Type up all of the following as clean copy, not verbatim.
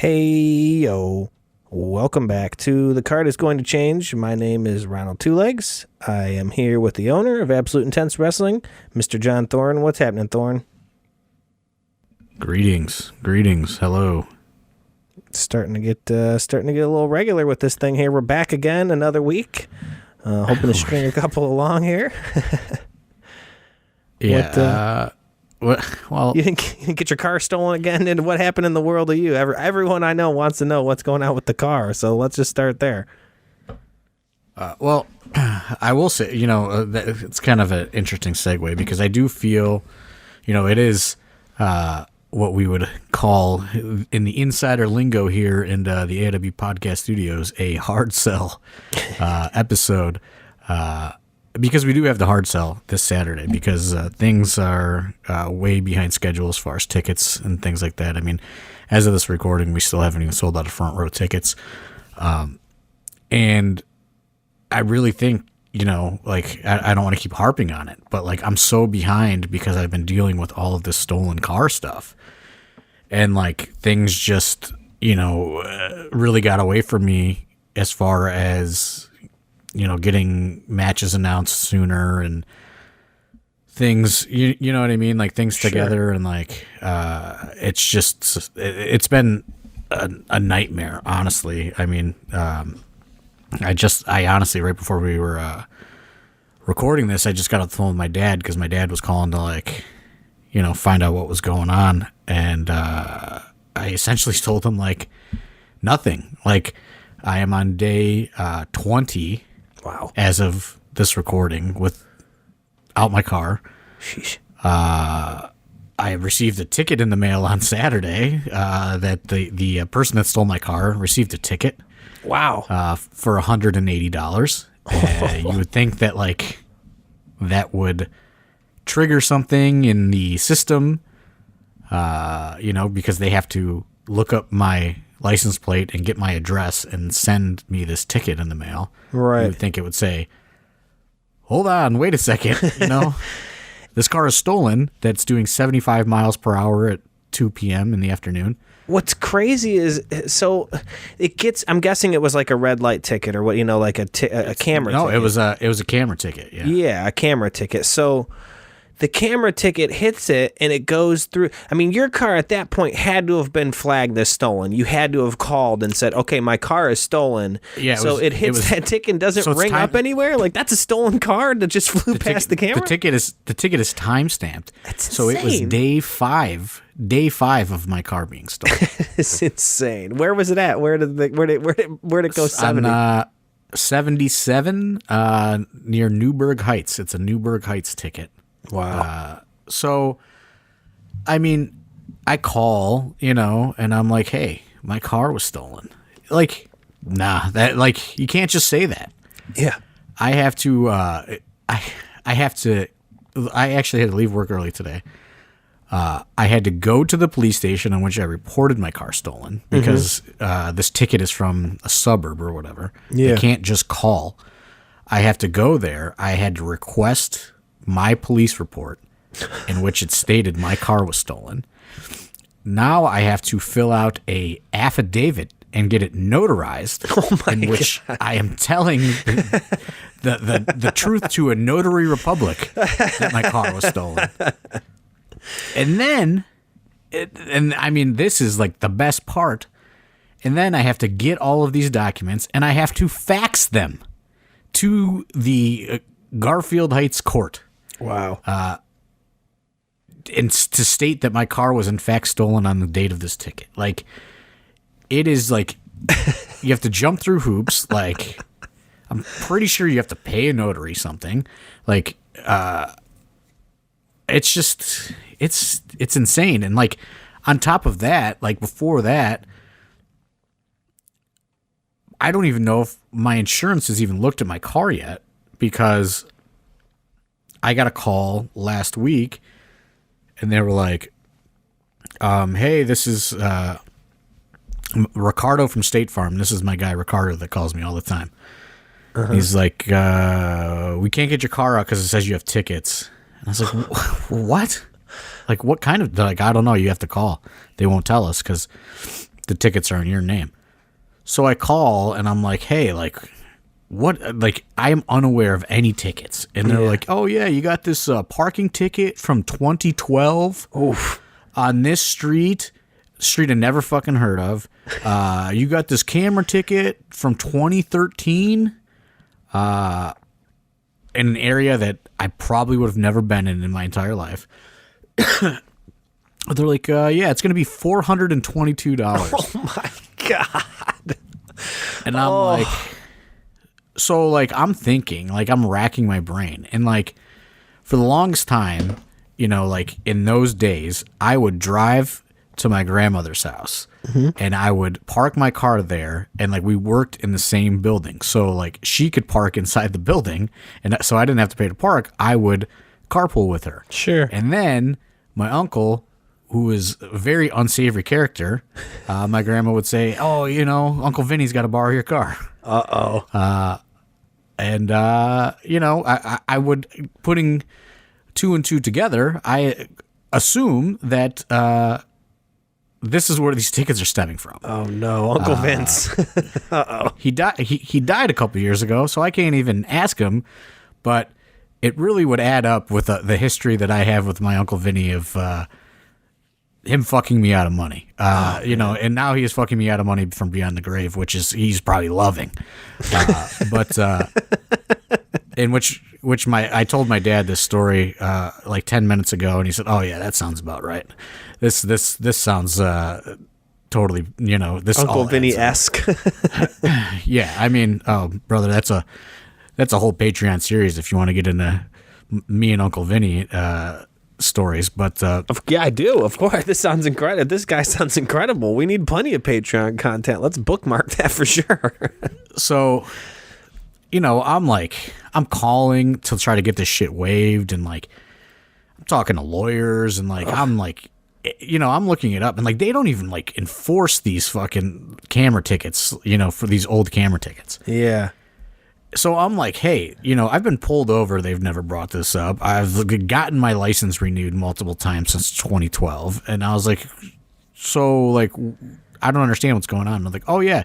Hey, yo. Welcome back to The Card is Going to Change. My name is Ronald Two Legs. I am here with the owner of Absolute Intense Wrestling, Mr. John Thorne. What's happening, Thorne? Greetings. Hello. Starting to get a little regular with this thing here. We're back again another week. Hoping to string a couple along here. Yeah. Well, you didn't get your car stolen again, and what happened in the world of you? Everyone I know wants to know what's going on with the car, so let's just start there. Well, I will say, it's kind of an interesting segue because I do feel, it is what we would call in the insider lingo here in the AW Podcast Studios a hard sell episode. Because we do have the hard sell this Saturday because things are way behind schedule as far as tickets and things like that. I mean, as of this recording, we still haven't even sold out of front row tickets. And I really think, I don't want to keep harping on it, but I'm so behind because I've been dealing with all of this stolen car stuff. And things just, really got away from me as far as getting matches announced sooner and things, you know what I mean? Things together. And it's been a nightmare, honestly. I mean, I honestly, right before we were recording this, I just got off the phone with my dad because my dad was calling to find out what was going on. And I essentially told him nothing. I am on day 20. Wow. As of this recording, without my car. Sheesh. I received a ticket in the mail on Saturday that the person that stole my car received a ticket. Wow. For $180. You would think that that would trigger something in the system, because they have to look up my license plate and get my address and send me this ticket in the mail. Right. You would think it would say, hold on, wait a second, this car is stolen. That's doing 75 miles per hour at 2 p.m. in the afternoon. What's crazy is, so it gets, I'm guessing it was a red light ticket or what, a camera ticket. No, it was a camera ticket. Yeah. Yeah, a camera ticket. So the camera ticket hits it and it goes through. I mean, your car at that point had to have been flagged as stolen. You had to have called and said, okay, my car is stolen. Yeah. So it hits that ticket and doesn't ring up anywhere. That's a stolen car that just flew past the camera. The ticket is time stamped. That's so insane. It was day five of my car being stolen. It's insane. Where was it at? Where did it go? 70? On 77 near Newburgh Heights. It's a Newburgh Heights ticket. Wow. So, I mean, I call, and I'm like, hey, my car was stolen. Nah, that, you can't just say that. Yeah. I have to, I actually had to leave work early today. I had to go to the police station on which I reported my car stolen because this ticket is from a suburb or whatever. Yeah. You can't just call. I have to go there. I had to request my police report in which it stated my car was stolen. Now I have to fill out a affidavit and get it notarized in which I am telling the truth to a notary republic that my car was stolen. And then, this is the best part. And then I have to get all of these documents and I have to fax them to the Garfield Heights court. Wow. And to state that my car was in fact stolen on the date of this ticket. It is you have to jump through hoops. I'm pretty sure you have to pay a notary something. It's just, it's insane. And on top of that, before that, I don't even know if my insurance has even looked at my car yet because I got a call last week and they were like, hey, this is Ricardo from State Farm. This is my guy, Ricardo, that calls me all the time. He's like, we can't get your car out because it says you have tickets. And I was like, what? What kind of, I don't know. You have to call. They won't tell us because the tickets are in your name. So I call and I'm like, hey, like, what? Like, I am unaware of any tickets. And they're like, oh, yeah, you got this parking ticket from 2012 on this street I never fucking heard of. You got this camera ticket from 2013 in an area that I probably would have never been in my entire life. They're like, yeah, it's going to be $422. Oh, my God. And I'm like, so, like, I'm thinking, like, I'm racking my brain. And, like, for the longest time, you know, like, in those days, I would drive to my grandmother's house and I would park my car there, and like we worked in the same building, so like she could park inside the building, and so I didn't have to pay to park. I would carpool with her. Sure. And then my uncle, who is a very unsavory character, my grandma would say, oh, you know, Uncle Vinny's got to borrow your car. And you know, I would, putting two and two together, I assume that this is where these tickets are stemming from. Oh no, Uncle Vince. He died. He died a couple years ago, so I can't even ask him. But it really would add up with the history that I have with my Uncle Vinny of him fucking me out of money. You know, and now he is fucking me out of money from beyond the grave, which is he's probably loving. But in which I told my dad this story like 10 minutes ago, and he said, "Oh yeah, that sounds about right. This sounds totally, you know, this Uncle Vinny-esque." Yeah, I mean, oh brother, that's a whole Patreon series if you want to get into me and Uncle Vinny stories. But yeah, I do. Of course, this sounds incredible. This guy sounds incredible. We need plenty of Patreon content. Let's bookmark that for sure. So, you know, I'm calling to try to get this shit waived, and like I'm talking to lawyers, and like I'm like, you know, I'm looking it up, and like they don't even like enforce these fucking camera tickets, you know, for these old camera tickets. Yeah. So I'm like, hey, you know, I've been pulled over. They've never brought this up. I've gotten my license renewed multiple times since 2012. And I was like, so, like, I don't understand what's going on. And I'm like, oh, yeah.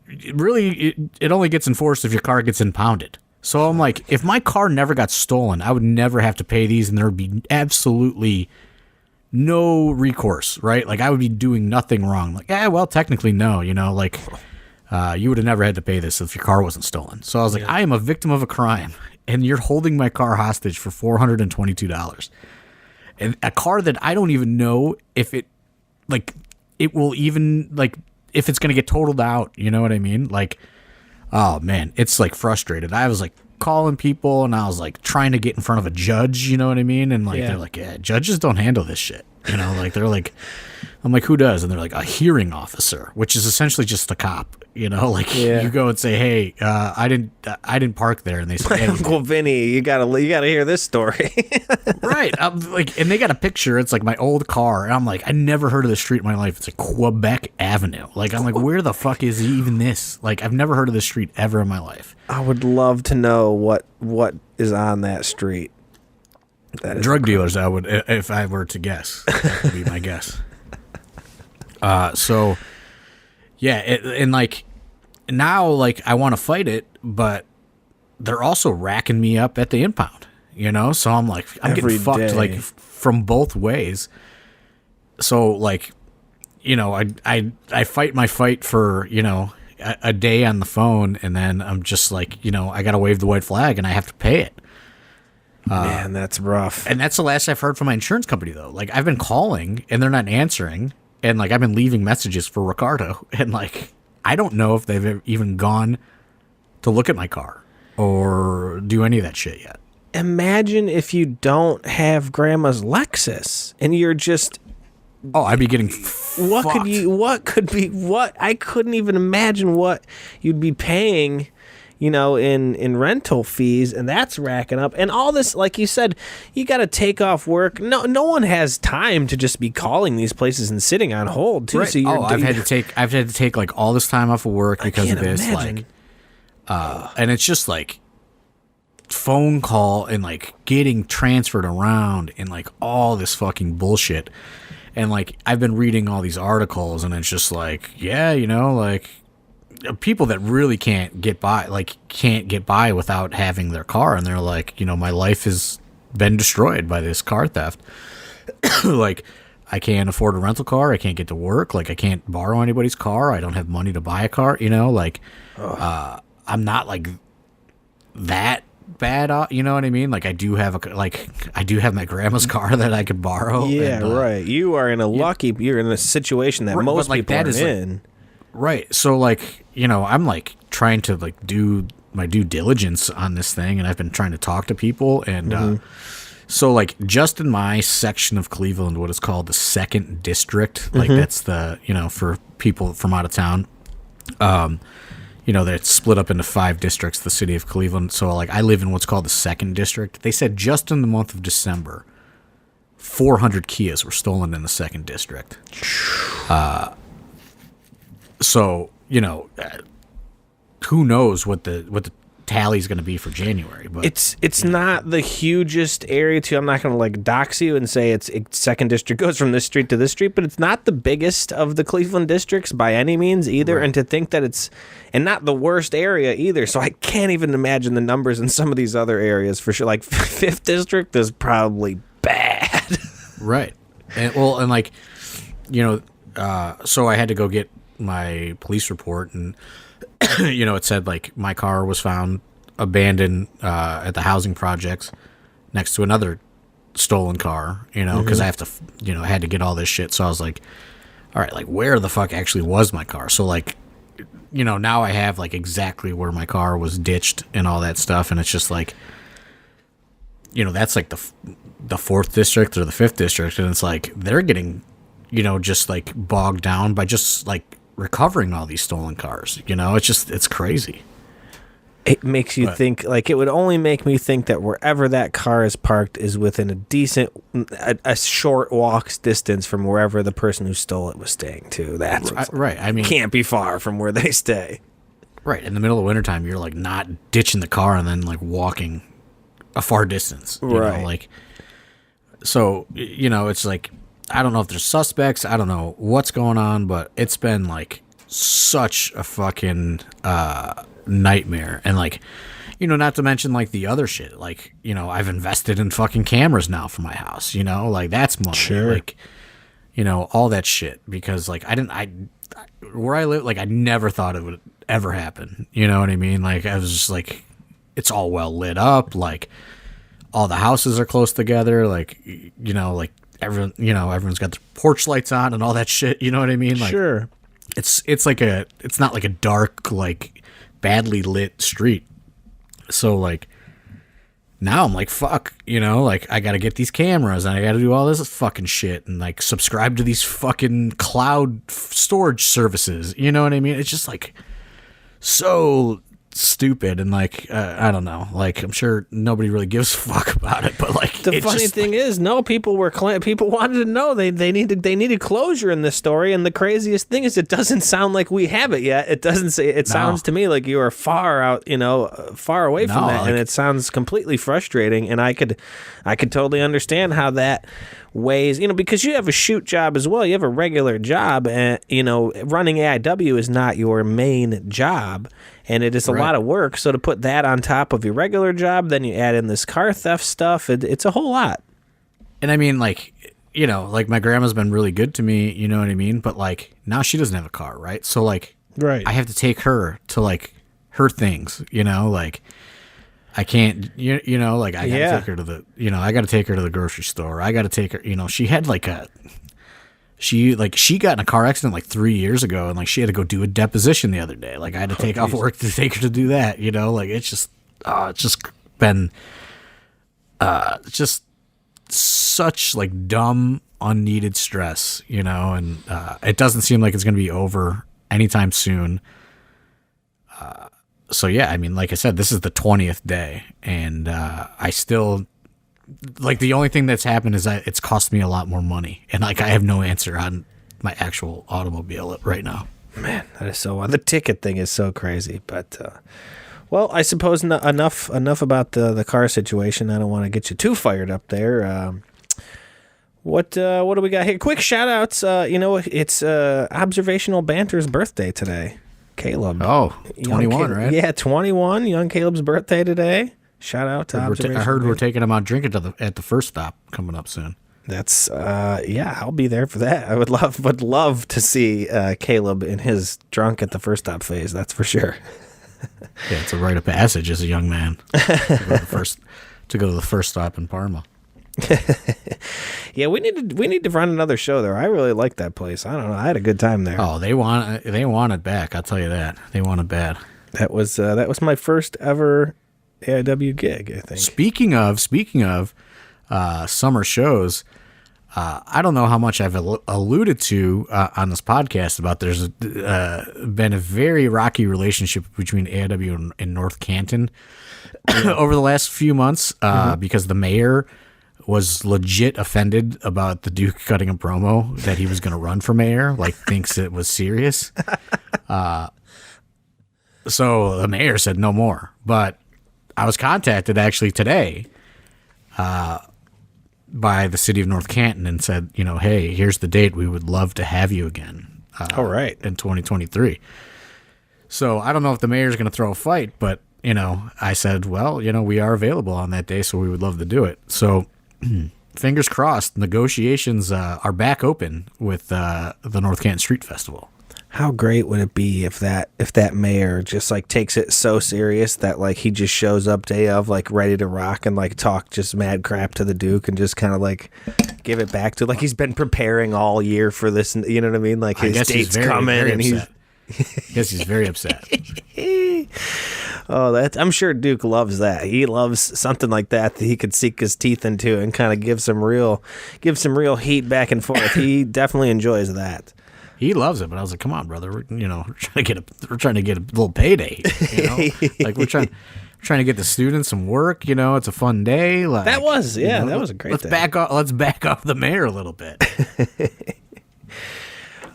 It only gets enforced if your car gets impounded. So I'm like, if my car never got stolen, I would never have to pay these, and there would be absolutely no recourse, right? Like, I would be doing nothing wrong. Like, yeah, well, technically, no, you know, like... you would have never had to pay this if your car wasn't stolen. So I was like, I am a victim of a crime, and you're holding my car hostage for $422. And a car that I don't even know if it will even, like, if it's going to get totaled out. You know what I mean? Like, oh, man, it's, like, frustrated. I was, like, calling people, and I was, like, trying to get in front of a judge, you know what I mean? And, like, they're like, yeah, judges don't handle this shit. You know, like, they're like... I'm like, who does? And they're like, a hearing officer, which is essentially just a cop. You know, like you go and say, hey, I didn't park there, and they say, hey, Uncle Vinny, you gotta hear this story. Right? I'm like, and they got a picture. It's like my old car, and I'm like, I never heard of this street in my life. It's like Quebec Avenue. Like, I'm like, where the fuck is even this? Like, I've never heard of this street ever in my life. I would love to know what is on that street. That is drug dealers. I would, if I were to guess, that would be my guess. So yeah, and like now, like I want to fight it, but they're also racking me up at the impound, you know? So I'm like, I'm getting fucked like from both ways. So like, you know, I fight my fight for, you know, a day on the phone, and then I'm just like, you know, I got to wave the white flag and I have to pay it. Man, that's rough. And that's the last I've heard from my insurance company though. Like I've been calling and they're not answering. And, like, I've been leaving messages for Ricardo, and, like, I don't know if they've even gone to look at my car or do any of that shit yet. Imagine if you don't have Grandma's Lexus, and you're just... Oh, I'd be getting I couldn't even imagine what you'd be paying... you know, in rental fees, and that's racking up. And all this, like you said, you got to take off work. No one has time to just be calling these places and sitting on hold, too. Right. So I've had to take like all this time off of work because of this. Imagine. Like, and it's just like phone call and like getting transferred around and like all this fucking bullshit. And like I've been reading all these articles, and it's just like, yeah, like people that really can't get by without having their car, and they're like, my life has been destroyed by this car theft. Like, I can't afford a rental car, I can't get to work, like I can't borrow anybody's car, I don't have money to buy a car, like I'm not like that bad, you know what I mean? Like I do have my grandma's car that I could borrow. Yeah, and, right. You are in you're in a situation that most people aren't in. Right. So like, I'm like trying to like do my due diligence on this thing, and I've been trying to talk to people, and so like just in my section of Cleveland, what is called the 2nd District, like that's the, for people from out of town, that's split up into 5 districts, the city of Cleveland. So like I live in what's called the 2nd District. They said just in the month of December, 400 Kias were stolen in the 2nd District. So, who knows what the tally is going to be for January, but it's not the hugest area too. I'm not going to like dox you and say it's 2nd District goes from this street to this street, but it's not the biggest of the Cleveland districts by any means either. Right. And to think that it's and not the worst area either. So I can't even imagine the numbers in some of these other areas for sure. Like 5th District is probably bad. Right. And like, so I had to go get my police report, and it said like my car was found abandoned at the housing projects next to another stolen car, because I have to, I had to get all this shit. So I was like, all right, like where the fuck actually was my car? So like, now I have like exactly where my car was ditched and all that stuff. And it's just like, that's like the 4th District or the 5th District. And it's like, they're getting, just like bogged down by just like recovering all these stolen cars. It's crazy. It makes you think, like, it would only make me think that wherever that car is parked is within a short walk's distance from wherever the person who stole it was staying to. That's right. I mean, can't be far from where they stay. Right. In the middle of wintertime, you're like not ditching the car and then like walking a far distance. Right. Like, so, it's like, I don't know if there's suspects. I don't know what's going on, but it's been like such a fucking nightmare. And like, not to mention like the other shit. Like, I've invested in fucking cameras now for my house, like that's money. Sure. Like, all that shit, because like where I live, like I never thought it would ever happen. You know what I mean? Like I was just like, it's all well lit up. Like all the houses are close together. Like, like, everyone, everyone's got their porch lights on and all that shit. You know what I mean? Like, sure. It's not like a dark, like badly lit street. So like now I'm like, fuck, like I got to get these cameras and I got to do all this fucking shit and like subscribe to these fucking cloud storage services. You know what I mean? It's just like so stupid, and like I don't know, like I'm sure nobody really gives a fuck about it, but like the funny thing is, no, people wanted to know, they needed closure in this story, and the craziest thing is it doesn't sound like we have it yet. It doesn't say it. Sounds to me like you are far out, far away from that, like, and it sounds completely frustrating. And I could totally understand how that weighs, because you have a shoot job as well. You have a regular job, and running AIW is not your main job. And it is a lot of work. So to put that on top of your regular job, then you add in this car theft stuff. It's a whole lot. And I mean, like, like my grandma's been really good to me. You know what I mean? But like now she doesn't have a car, right? So like, I have to take her to like her things. Like I can't. Like I gotta take her to the. I gotta take her to the grocery store. I gotta take her. She had like she got in a car accident like 3 years ago, and like she had to go do a deposition the other day. Like I had to take off work to take her to do that. Like it's just been just such like dumb, unneeded stress. And it doesn't seem like it's gonna be over anytime soon. So yeah, I mean, like I said, this is the 20th day, and I still. Like the only thing that's happened is that it's cost me a lot more money, and like I have no answer on my actual automobile right now. Man, that is so. The ticket thing is so crazy, but well, I suppose enough about the car situation. I don't want to get you too fired up there. What do we got here? Quick shout outs. It's Observational Banter's birthday today. Caleb. Oh, 21, right? Yeah, 21. Young Caleb's birthday today. Shout out to I heard we're taking him out drinking at the first stop coming up soon. That's I'll be there for that. I would love to see Caleb in his drunk at the first stop phase. That's for sure. Yeah, it's a rite of passage as a young man to go to the first stop in Parma. Yeah, we need to run another show there. I really like that place. I don't know. I had a good time there. Oh, they want it back. I'll tell you that. They want it bad. That was my first ever AIW gig, I think. Speaking of summer shows, I don't know how much I've alluded to on this podcast about there's been a very rocky relationship between AIW and North Canton over the last few months because the mayor was legit offended about the Duke cutting a promo that he was going to run for mayor, like thinks it was serious. So the mayor said no more. But I was contacted actually today by the city of North Canton and said, hey, here's the date. We would love to have you again. All right. In 2023. So I don't know if the mayor's going to throw a fight, but, I said, well, we are available on that day, so we would love to do it. So fingers crossed, negotiations are back open with the North Canton Street Festival. How great would it be if that mayor just like takes it so serious that like he just shows up day of like ready to rock and like talk just mad crap to the Duke and just kind of like give it back to like he's been preparing all year for this, you know what I mean? Like his date's coming and I guess he's very upset. Oh, I'm sure Duke loves that. He loves something like that he could sink his teeth into and kind of give some real heat back and forth. He definitely enjoys that. He loves it, but I was like, "Come on, brother. We're trying to get a little payday. Like we're trying to get the students some work. It's a fun day. Like that was that was a great. Let's back off the mayor a little bit."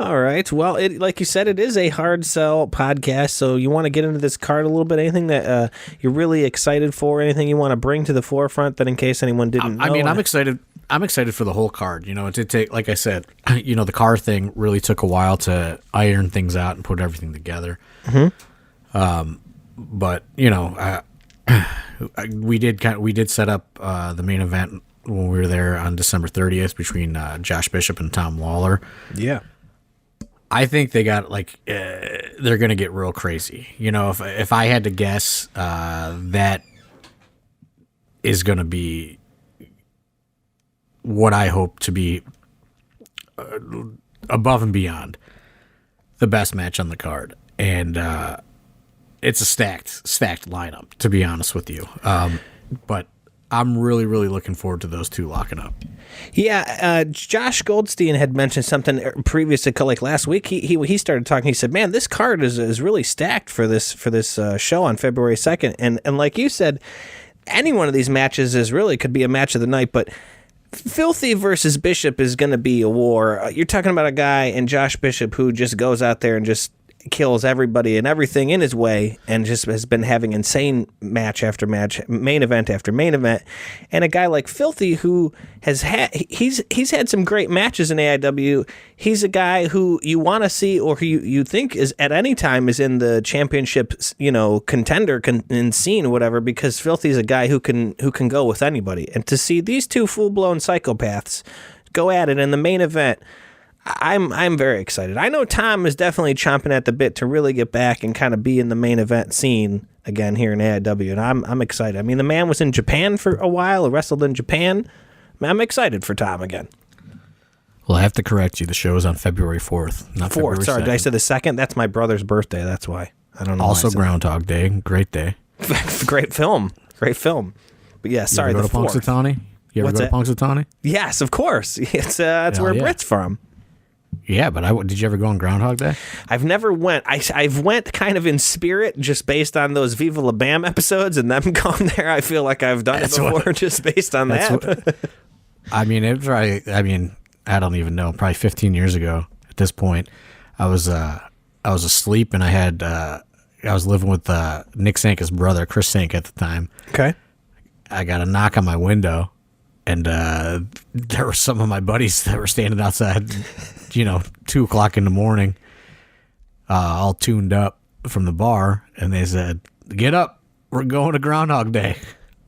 All right. Well, like you said, it is a hard sell podcast. So you want to get into this card a little bit? Anything that you're really excited for? Anything you want to bring to the forefront? That in case anyone didn't know. I mean, I'm excited. I'm excited for the whole card. It did take, like I said, the car thing really took a while to iron things out and put everything together. Mm-hmm. But we did set up the main event when we were there on December 30th between Josh Bishop and Tom Lawler. Yeah. I think they got they're going to get real crazy. If I had to guess, that is going to be what I hope to be above and beyond the best match on the card. And it's a stacked lineup, to be honest with you. But I'm really, really looking forward to those two locking up. Yeah, Josh Goldstein had mentioned something previous to like last week. He started talking. He said, "Man, this card is really stacked for this show on February 2nd." And like you said, any one of these matches could be a match of the night. But Filthy versus Bishop is going to be a war. You're talking about a guy in Josh Bishop who just goes out there and just kills everybody and everything in his way and just has been having insane match after match, main event after main event. And a guy like Filthy who he's had some great matches in AIW. He's a guy who you want to see or who you think is at any time is in the championship, contender in scene or whatever, because Filthy's a guy who can go with anybody. And to see these two full-blown psychopaths go at it in the main event, I'm very excited. I know Tom is definitely chomping at the bit to really get back and kind of be in the main event scene again here in AIW, and I'm excited. I mean, the man was in Japan for a while, wrestled in Japan. I'm excited for Tom again. Well, I have to correct you. The show is on February 4th, not 4th. February Sorry, 2nd. Did I say the 2nd? That's my brother's birthday. That's why. I don't know. Also, Groundhog Day. Great day. Great film. But yeah, sorry. You ever go to Punxsutawney? You ever go to Punxsutawney? Yes, of course. That's where Britt's from. Yeah, but did you ever go on Groundhog Day? I've never went. I've went kind of in spirit, just based on those Viva La Bam episodes, and them going there. I feel like I've done it before, just based on that. I don't even know. Probably 15 years ago. At this point, I was asleep, and I was living with Nick Sanka's brother, Chris Sanka, at the time. Okay. I got a knock on my window, And there were some of my buddies that were standing outside, 2:00 in the morning, all tuned up from the bar, and they said, "Get up, we're going to Groundhog Day."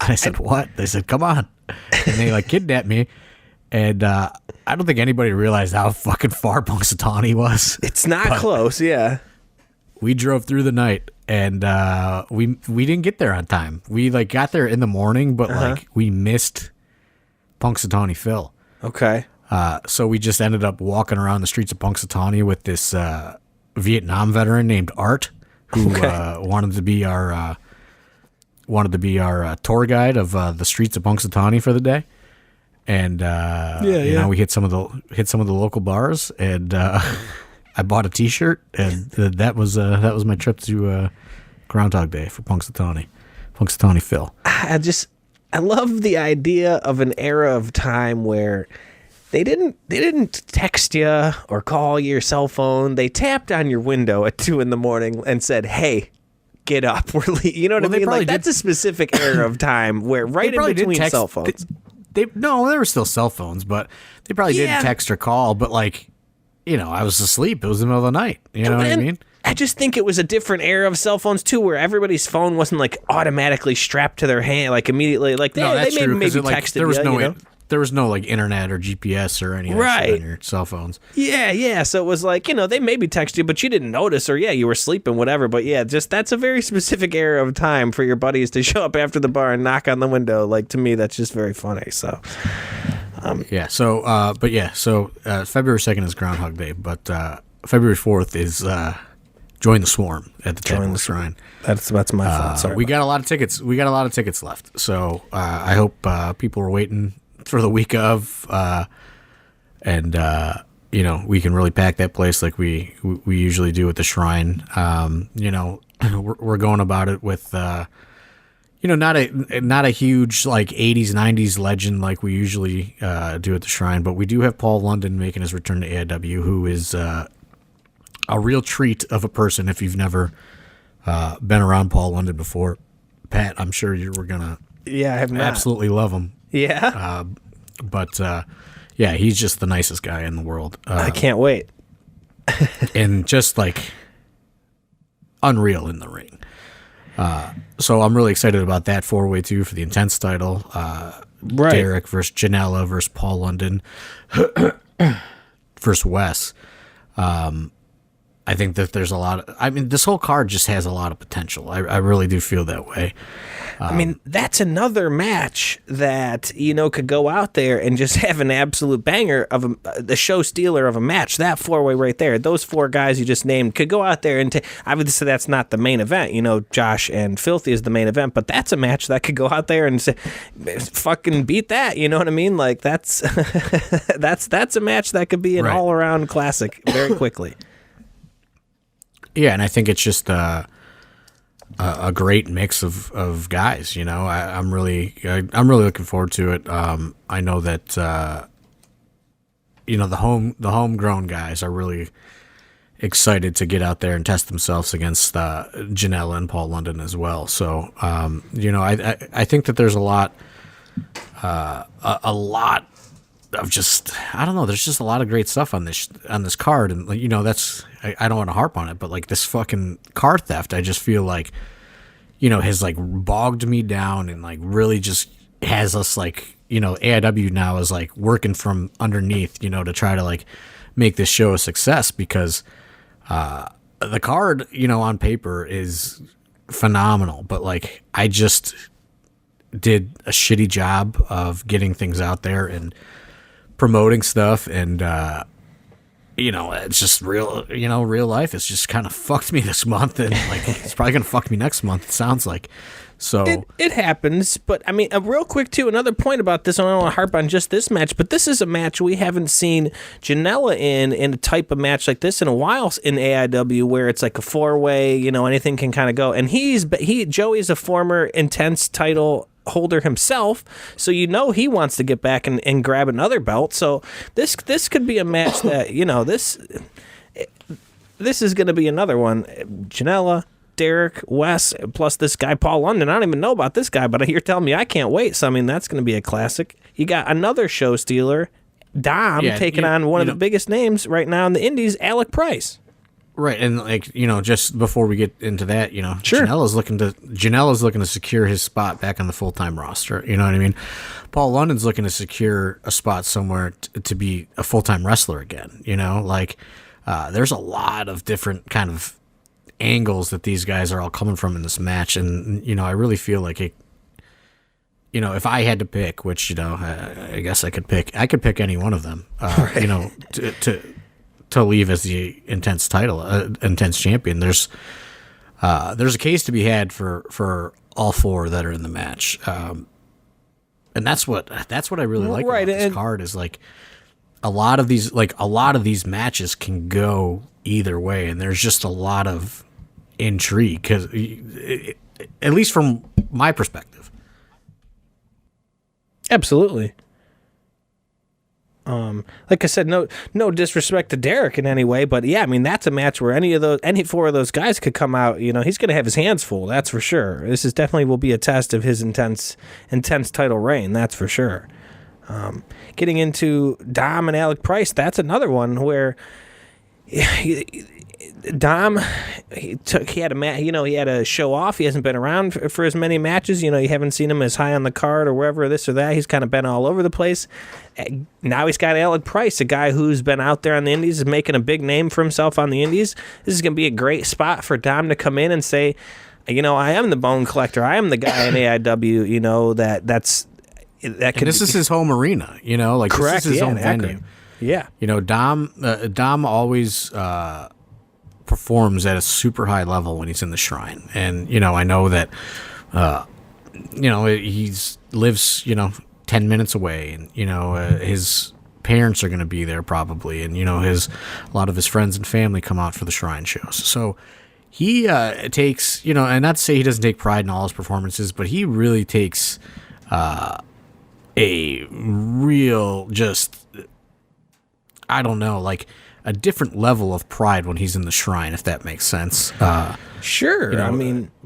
I said, "What?" They said, "Come on," and they kidnapped me. And I don't think anybody realized how fucking far Punxsutawney was. It's not close, yeah. We drove through the night, and we didn't get there on time. We got there in the morning, but we missed Punxsutawney Phil. Okay. So we just ended up walking around the streets of Punxsutawney with this Vietnam veteran named Art, who wanted to be our tour guide of the streets of Punxsutawney for the day. And we hit some of the local bars, and I bought a T-shirt, and that was my trip to Groundhog Day for Punxsutawney Phil. I love the idea of an era of time where they didn't text you or call your cell phone. They tapped on your window at 2 a.m. and said, "Hey, get up. You know what I mean? That's a specific era of time where in between cell phones. There were still cell phones, but they probably didn't text or call. But I was asleep. It was the middle of the night. You know what I mean? I just think it was a different era of cell phones too, where everybody's phone wasn't automatically strapped to their hand, immediately. They maybe texted there was no internet or GPS or any of that shit on your cell phones. Yeah. So it was they maybe text you, but you didn't notice, or you were sleeping, whatever. But that's a very specific era of time for your buddies to show up after the bar and knock on the window. To me, that's just very funny. So. So February 2nd is Groundhog Day, but February 4th is Join the Swarm at the Temple Shrine. That's my fault. Sorry. We got a lot of tickets. We got a lot of tickets left. So I hope people are waiting for the week of, and we can really pack that place like we usually do at the Shrine. We're going about it with not a huge 80s 90s legend like we usually do at the Shrine, but we do have Paul London making his return to AIW, who is a real treat of a person. If you've never been around Paul London before, Pat, I'm sure you were gonna I have not. Absolutely love him. Yeah. He's just the nicest guy in the world. I can't wait. And just unreal in the ring. So I'm really excited about that 4-way too for the Intense title. Derek versus Janela versus Paul London versus Wes. I think that there's a lot of, this whole card just has a lot of potential. I really do feel that way. That's another match that, could go out there and just have an absolute banger of the show stealer of a match. That 4-way right there. Those 4 guys you just named could go out there and obviously that's not the main event. Josh and Filthy is the main event, but that's a match that could go out there and say, fucking beat that. You know what I mean? That's that's a match that could be an all-around classic very quickly. Yeah, and I think it's just a great mix of guys. I'm really looking forward to it. I know that the homegrown guys are really excited to get out there and test themselves against Janela and Paul London as well. So I think that there's a lot of just, I don't know, there's just a lot of great stuff on this card, and that's, I don't want to harp on it, but this fucking car theft, I just feel has bogged me down and really just has us AIW now is working from underneath, to try to make this show a success, because the card, on paper is phenomenal, but I just did a shitty job of getting things out there and promoting stuff, and it's just real life. It's just kind of fucked me this month, and it's probably gonna fuck me next month. It sounds like. So it happens, but real quick too. Another point about this, and I don't want to harp on just this match, but this is a match we haven't seen Janela in a type of match like this in a while in AIW, where it's like a 4-way. Anything can kind of go. And Joey's a former Intense title holder himself, so he wants to get back and grab another belt. So this could be a match that this is going to be another one. Janela Derek, Wes, plus this guy, Paul London. I don't even know about this guy, but you're telling me I can't wait. So, I mean, that's going to be a classic. You got another show stealer, Dom, taking on one of the biggest names right now in the Indies, Alec Price. Right, and just before we get into that, Sure. Janela's looking to secure his spot back on the full-time roster. You know what I mean? Paul London's looking to secure a spot somewhere to be a full-time wrestler again. There's a lot of different kind of angles that these guys are all coming from in this match, and I really feel like it. If I had to pick, which I guess I could pick any one of them. Right. To leave as the intense champion. There's a case to be had for all four that are in the match, and that's what I really like about this card is like a lot of these matches can go either way, and there's just a lot of intrigue because at least from my perspective. Absolutely. Like I said, no disrespect to Derek in any way, but yeah, I mean that's a match where any four of those guys could come out. He's going to have his hands full. That's for sure. This is definitely will be a test of his intense title reign. That's for sure. Getting into Dom and Alec Price, that's another one where Dom he had a show off. He hasn't been around for as many matches. You haven't seen him as high on the card or wherever, this or that. He's kind of been all over the place. Now he's got Alec Price, a guy who's been out there on the Indies, is making a big name for himself on the Indies. This is going to be a great spot for Dom to come in and say, I am the Bone Collector. I am the guy in AIW. This is his home arena. Correct. This is his home venue. Yeah. Dom always performs at a super high level when he's in the Shrine, and I know that he lives 10 minutes away, and his parents are going to be there probably, and a lot of his friends and family come out for the Shrine shows. So he takes and not to say he doesn't take pride in all his performances, but he really takes a real a different level of pride when he's in the Shrine, if that makes sense. Sure.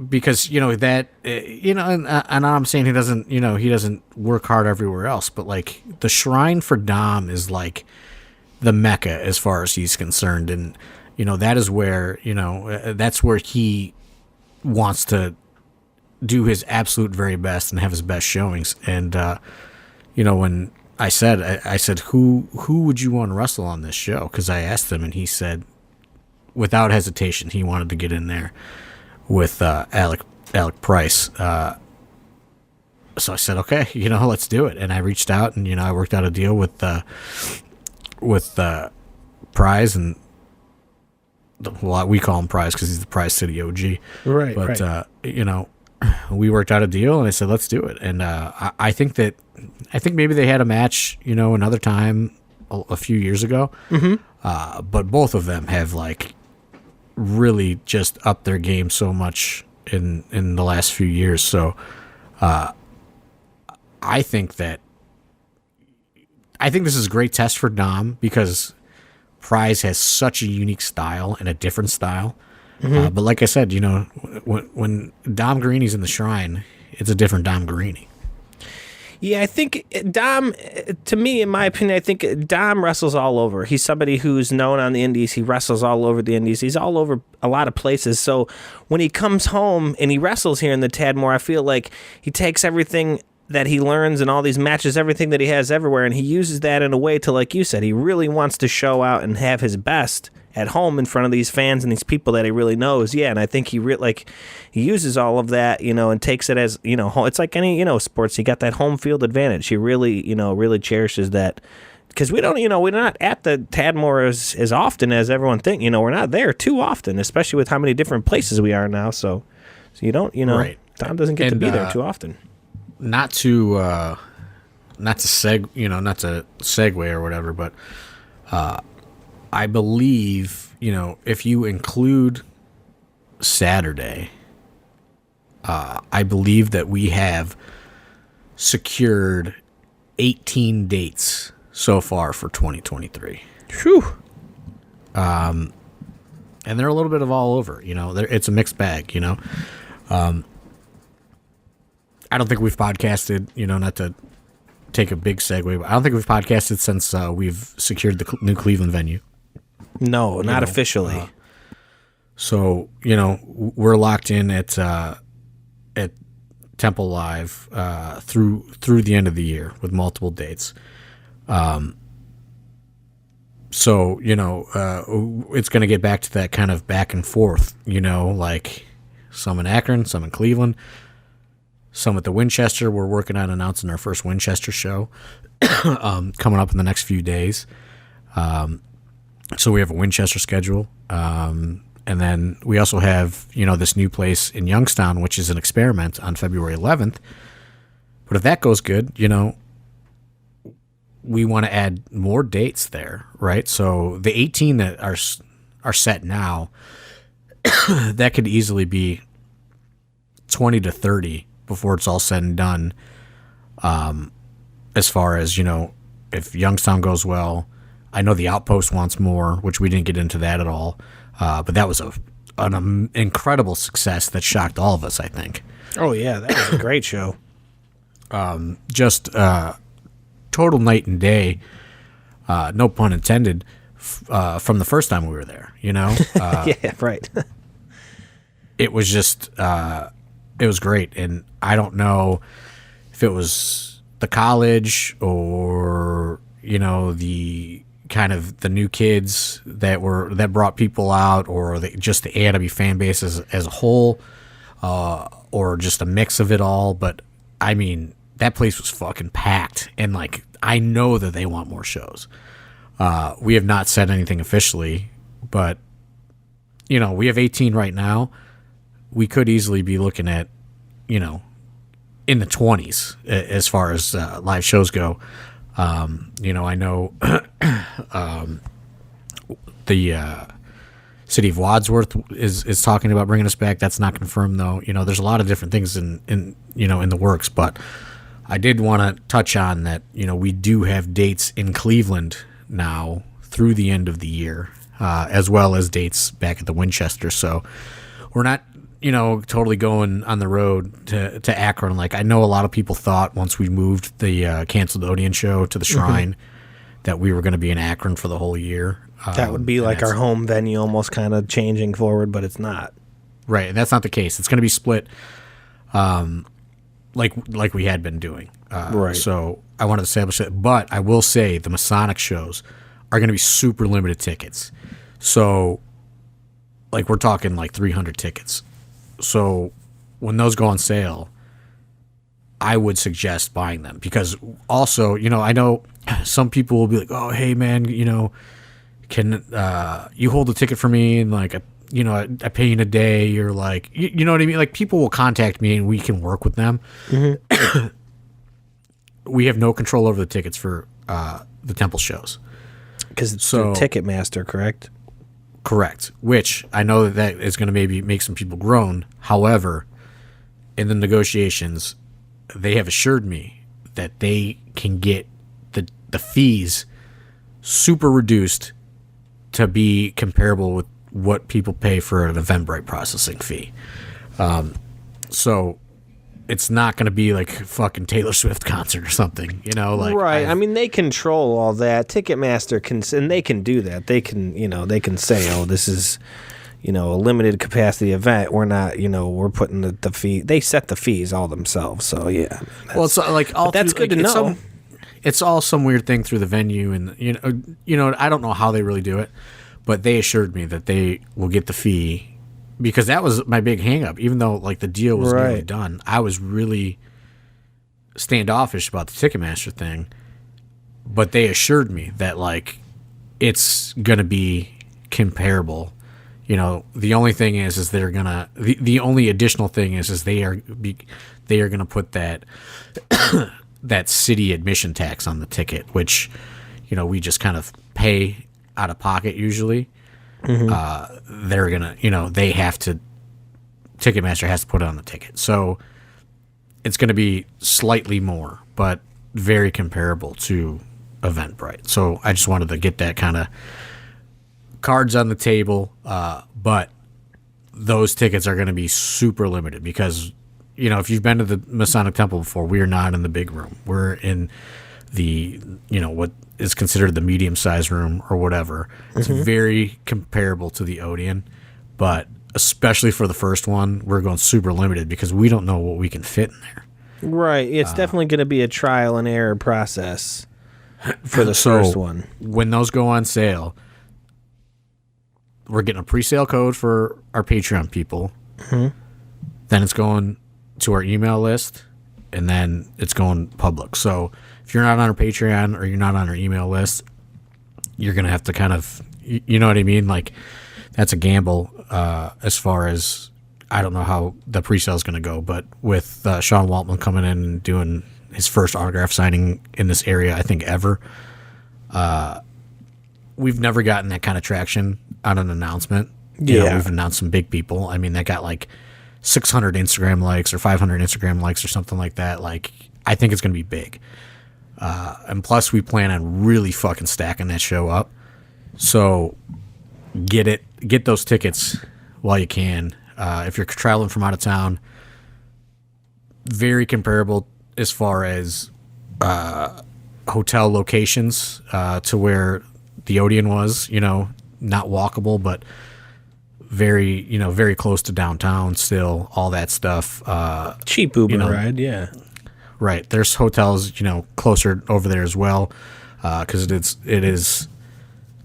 Because that and I'm saying he doesn't work hard everywhere else, but like the Shrine for Dom is like the Mecca as far as he's concerned, and that is where that's where he wants to do his absolute very best and have his best showings. And when I said, who would you want to wrestle on this show? Because I asked him, and he said, without hesitation, he wanted to get in there with Alec Price. So I said, okay, let's do it. And I reached out, and I worked out a deal with Prize, and we call him Prize because he's the Prize City OG. Right. But we worked out a deal, and I said, let's do it. And I think maybe they had a match, another time a few years ago. Mm-hmm. But both of them have really just upped their game so much in the last few years. So I think this is a great test for Dom because Prize has such a unique style and a different style. Mm-hmm. But like I said, when Dom Garini's in the Shrine, it's a different Dom Garini. Yeah, I think Dom, to me, in my opinion, I think Dom wrestles all over. He's somebody who's known on the Indies. He wrestles all over the Indies. He's all over a lot of places. So when he comes home and he wrestles here in the Tadmor, I feel like he takes everything that he learns in all these matches, everything that he has everywhere, and he uses that in a way to, like you said, he really wants to show out and have his best at home in front of these fans and these people that he really knows. Yeah, and I think he uses all of that, and takes it as, it's like any, sports. He got that home field advantage. He really, really cherishes that because we don't, we're not at the Tadmor as often as everyone thinks. We're not there too often, especially with how many different places we are now. So you don't, right. Tom doesn't get to be there too often. Not to segue or whatever, but I believe, if you include Saturday, I believe that we have secured 18 dates so far for 2023. Whew. And and they're a little bit of all over. It's a mixed bag. I don't think we've podcasted. Not to take a big segue, but I don't think we've podcasted since we've secured the new Cleveland venue. No, not officially. So we're locked in at Temple Live through the end of the year with multiple dates. So it's going to get back to that kind of back and forth. Like some in Akron, some in Cleveland, some at the Winchester. We're working on announcing our first Winchester show coming up in the next few days. So we have a Winchester schedule. And then we also have, this new place in Youngstown, which is an experiment on February 11th. But if that goes good, we want to add more dates there, right? So the 18 that are set now, that could easily be 20 to 30 before it's all said and done. As far as, if Youngstown goes well, I know the Outpost wants more, which we didn't get into that at all. But that was an incredible success that shocked all of us, I think. Oh, yeah, that was a great show. Just total night and day, no pun intended, from the first time we were there, Yeah, right. It was just, it was great. And I don't know if it was the college or, the kind of the new kids that brought people out, or just the A&W fan base as a whole, or just a mix of it all. But I mean, that place was fucking packed, and like, I know that they want more shows. We have not said anything officially, but we have 18 right now. We could easily be looking at, in the 20s as far as live shows go. I know the city of Wadsworth is talking about bringing us back. That's not confirmed, though. There's a lot of different things in the works, but I did want to touch on that. We do have dates in Cleveland now through the end of the year, as well as dates back at the Winchester. So we're not totally going on the road to Akron. Like, I know a lot of people thought once we moved the canceled Odeon show to the Shrine that we were going to be in Akron for the whole year. That would be like our home venue almost kind of changing forward, but it's not. Right, and that's not the case. It's going to be split like we had been doing. Right. So I want to establish that. But I will say the Masonic shows are going to be super limited tickets. So, like, we're talking like 300 tickets. So when those go on sale, I would suggest buying them, because also, I know some people will be like, oh, hey man, can you hold a ticket for me? And like, I pay you in a day, or like, you know what I mean? Like, people will contact me and we can work with them. Mm-hmm. We have no control over the tickets for the Temple shows. Because it's through Ticketmaster, correct? Correct. Which I know that is going to maybe make some people groan. However, in the negotiations, they have assured me that they can get the fees super reduced to be comparable with what people pay for an Eventbrite processing fee. So it's not going to be like a fucking Taylor Swift concert or something, like, right. I mean, they control all that. Ticketmaster can, and they can do that. They can, they can say, oh, this is, a limited capacity event. We're not, we're putting the fee. They set the fees all themselves. So yeah. Well, it's like all. That's good to know. It's all some weird thing through the venue, and I don't know how they really do it, but they assured me that they will get the fee. Because that was my big hang-up. Even though, like, the deal was nearly done, I was really standoffish about the Ticketmaster thing. But they assured me that, like, it's going to be comparable. The only thing is they're going to... The only additional thing is they are going to put that that city admission tax on the ticket, which, we just kind of pay out of pocket usually. Mm-hmm. They're gonna, they have to. Ticketmaster has to put it on the ticket, so it's going to be slightly more, but very comparable to Eventbrite. So I just wanted to get that kind of cards on the table, but those tickets are going to be super limited because, if you've been to the Masonic Temple before, we are not in the big room. We're in the, what is considered the medium-sized room or whatever. It's very comparable to the Odeon, but especially for the first one, we're going super limited because we don't know what we can fit in there. Right. It's definitely going to be a trial and error process for the first one. When those go on sale, we're getting a pre-sale code for our Patreon people. Then it's going to our email list, and then it's going public. So if you're not on our Patreon or you're not on our email list, you're going to have to kind of, you know what I mean? Like, that's a gamble as far as, I don't know how the pre-sale is going to go, but with Sean Waltman coming in and doing his first autograph signing in this area, I think ever, we've never gotten that kind of traction on an announcement. We've announced some big people. I mean, that got like 600 Instagram likes or 500 Instagram likes or something like that. Like, I think it's going to be big. And plus, we plan on really fucking stacking that show up. So get those tickets while you can. If you're traveling from out of town, very comparable as far as hotel locations to where the Odeon was, not walkable, but very, very close to downtown still, all that stuff. Cheap Uber ride, yeah. Right. There's hotels, closer over there as well, because it is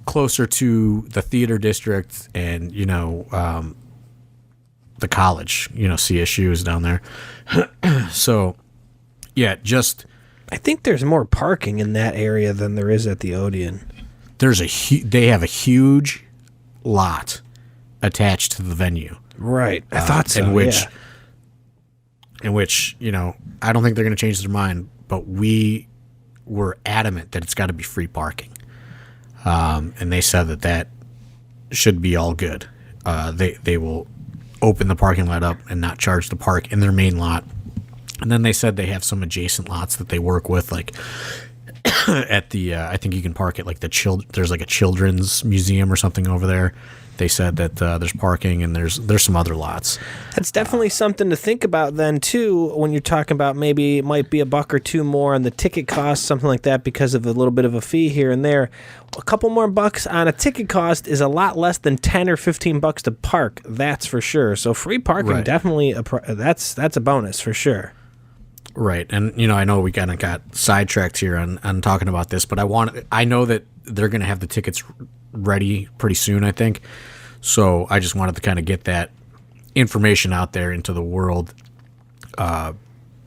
closer to the theater district and, the college, CSU is down there. So, yeah, I think there's more parking in that area than there is at the Odeon. They have a huge lot attached to the venue. Right. I thought so. In which, I don't think they're going to change their mind, but we were adamant that it's got to be free parking. And they said that should be all good. They will open the parking lot up and not charge the park in their main lot. And then they said they have some adjacent lots that they work with, like at the I think you can park at like there's like a children's museum or something over there. They said that there's parking and there's some other lots. That's definitely something to think about then too when you're talking about maybe it might be $1 or $2 more on the ticket cost, something like that, because of a little bit of a fee here and there. A couple more bucks on a ticket cost is a lot less than $10 or $15 to park. That's for sure. So free parking definitely that's a bonus for sure. Right, and I know we kind of got sidetracked here on talking about this, but I know that they're going to have the tickets ready pretty soon, I think. So I just wanted to kind of get that information out there into the world,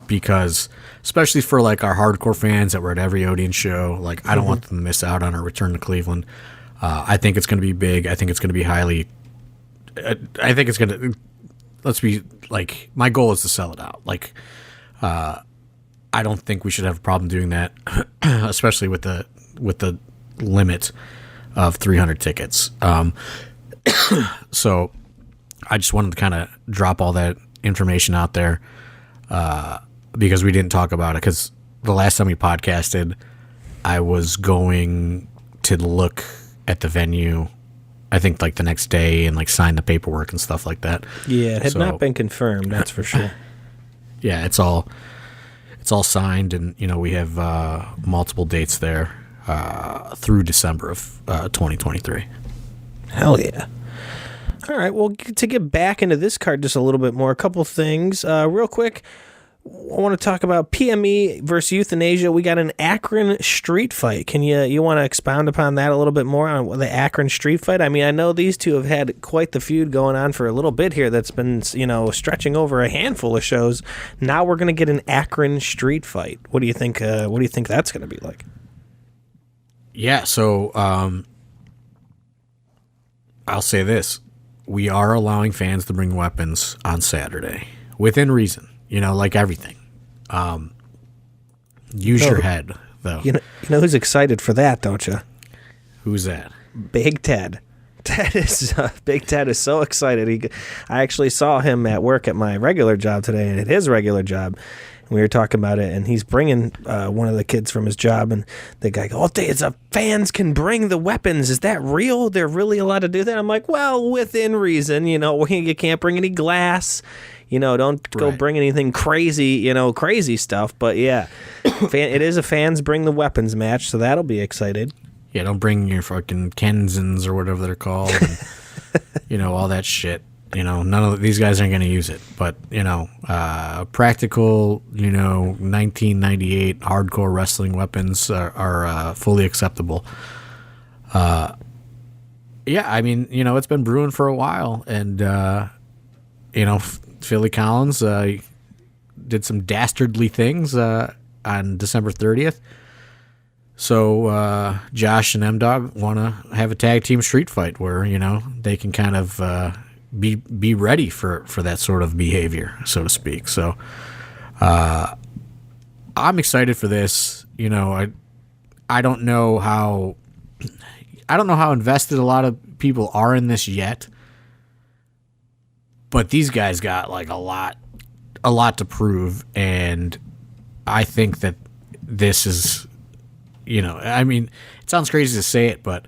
because especially for like our hardcore fans that were at every Odeon show, like I don't want them to miss out on our return to Cleveland. I think it's going to be big. I think it's going to be highly. I think it's going to. Let's be like, my goal is to sell it out. Like, I don't think we should have a problem doing that, especially with the limit of 300 tickets. So I just wanted to kind of drop all that information out there, because we didn't talk about it, because the last time we podcasted, I was going to look at the venue, I think like the next day, and like sign the paperwork and stuff like that. Yeah, it had not been confirmed, that's for sure. Yeah, it's all signed, and we have multiple dates there through December of 2023. Hell yeah. All right, well, to get back into this card just a little bit more, a couple things. Real quick, I want to talk about PME versus Euthanasia. We got an Akron street fight. Can you want to expound upon that a little bit more on the Akron street fight? I mean, I know these two have had quite the feud going on for a little bit here that's been, stretching over a handful of shows. Now we're going to get an Akron street fight. What do you think that's going to be like? Yeah, so I'll say this. We are allowing fans to bring weapons on Saturday within reason. Like everything. Use your head, though. You know who's excited for that, don't you? Who's that? Big Ted. Big Ted is so excited. I actually saw him at work at my regular job today, and at his regular job, We were talking about it, and he's bringing one of the kids from his job, and the guy goes, fans can bring the weapons. Is that real? They're really allowed to do that? I'm like, well, within reason. You can't bring any glass. Don't go bring anything crazy, crazy stuff. But yeah, it is a fans bring the weapons match, so that'll be excited. Yeah, don't bring your fucking Kenzans or whatever they're called, and, all that shit. None of these guys aren't going to use it. But, practical, 1998 hardcore wrestling weapons are fully acceptable. Yeah, I mean, it's been brewing for a while, and, Philly Collins did some dastardly things on December 30th. So Josh and M-Dog want to have a tag team street fight where, they can kind of be ready for that sort of behavior, so to speak. So I'm excited for this. I don't know how invested a lot of people are in this yet. But these guys got like a lot to prove, and I think that this is, I mean, it sounds crazy to say it, but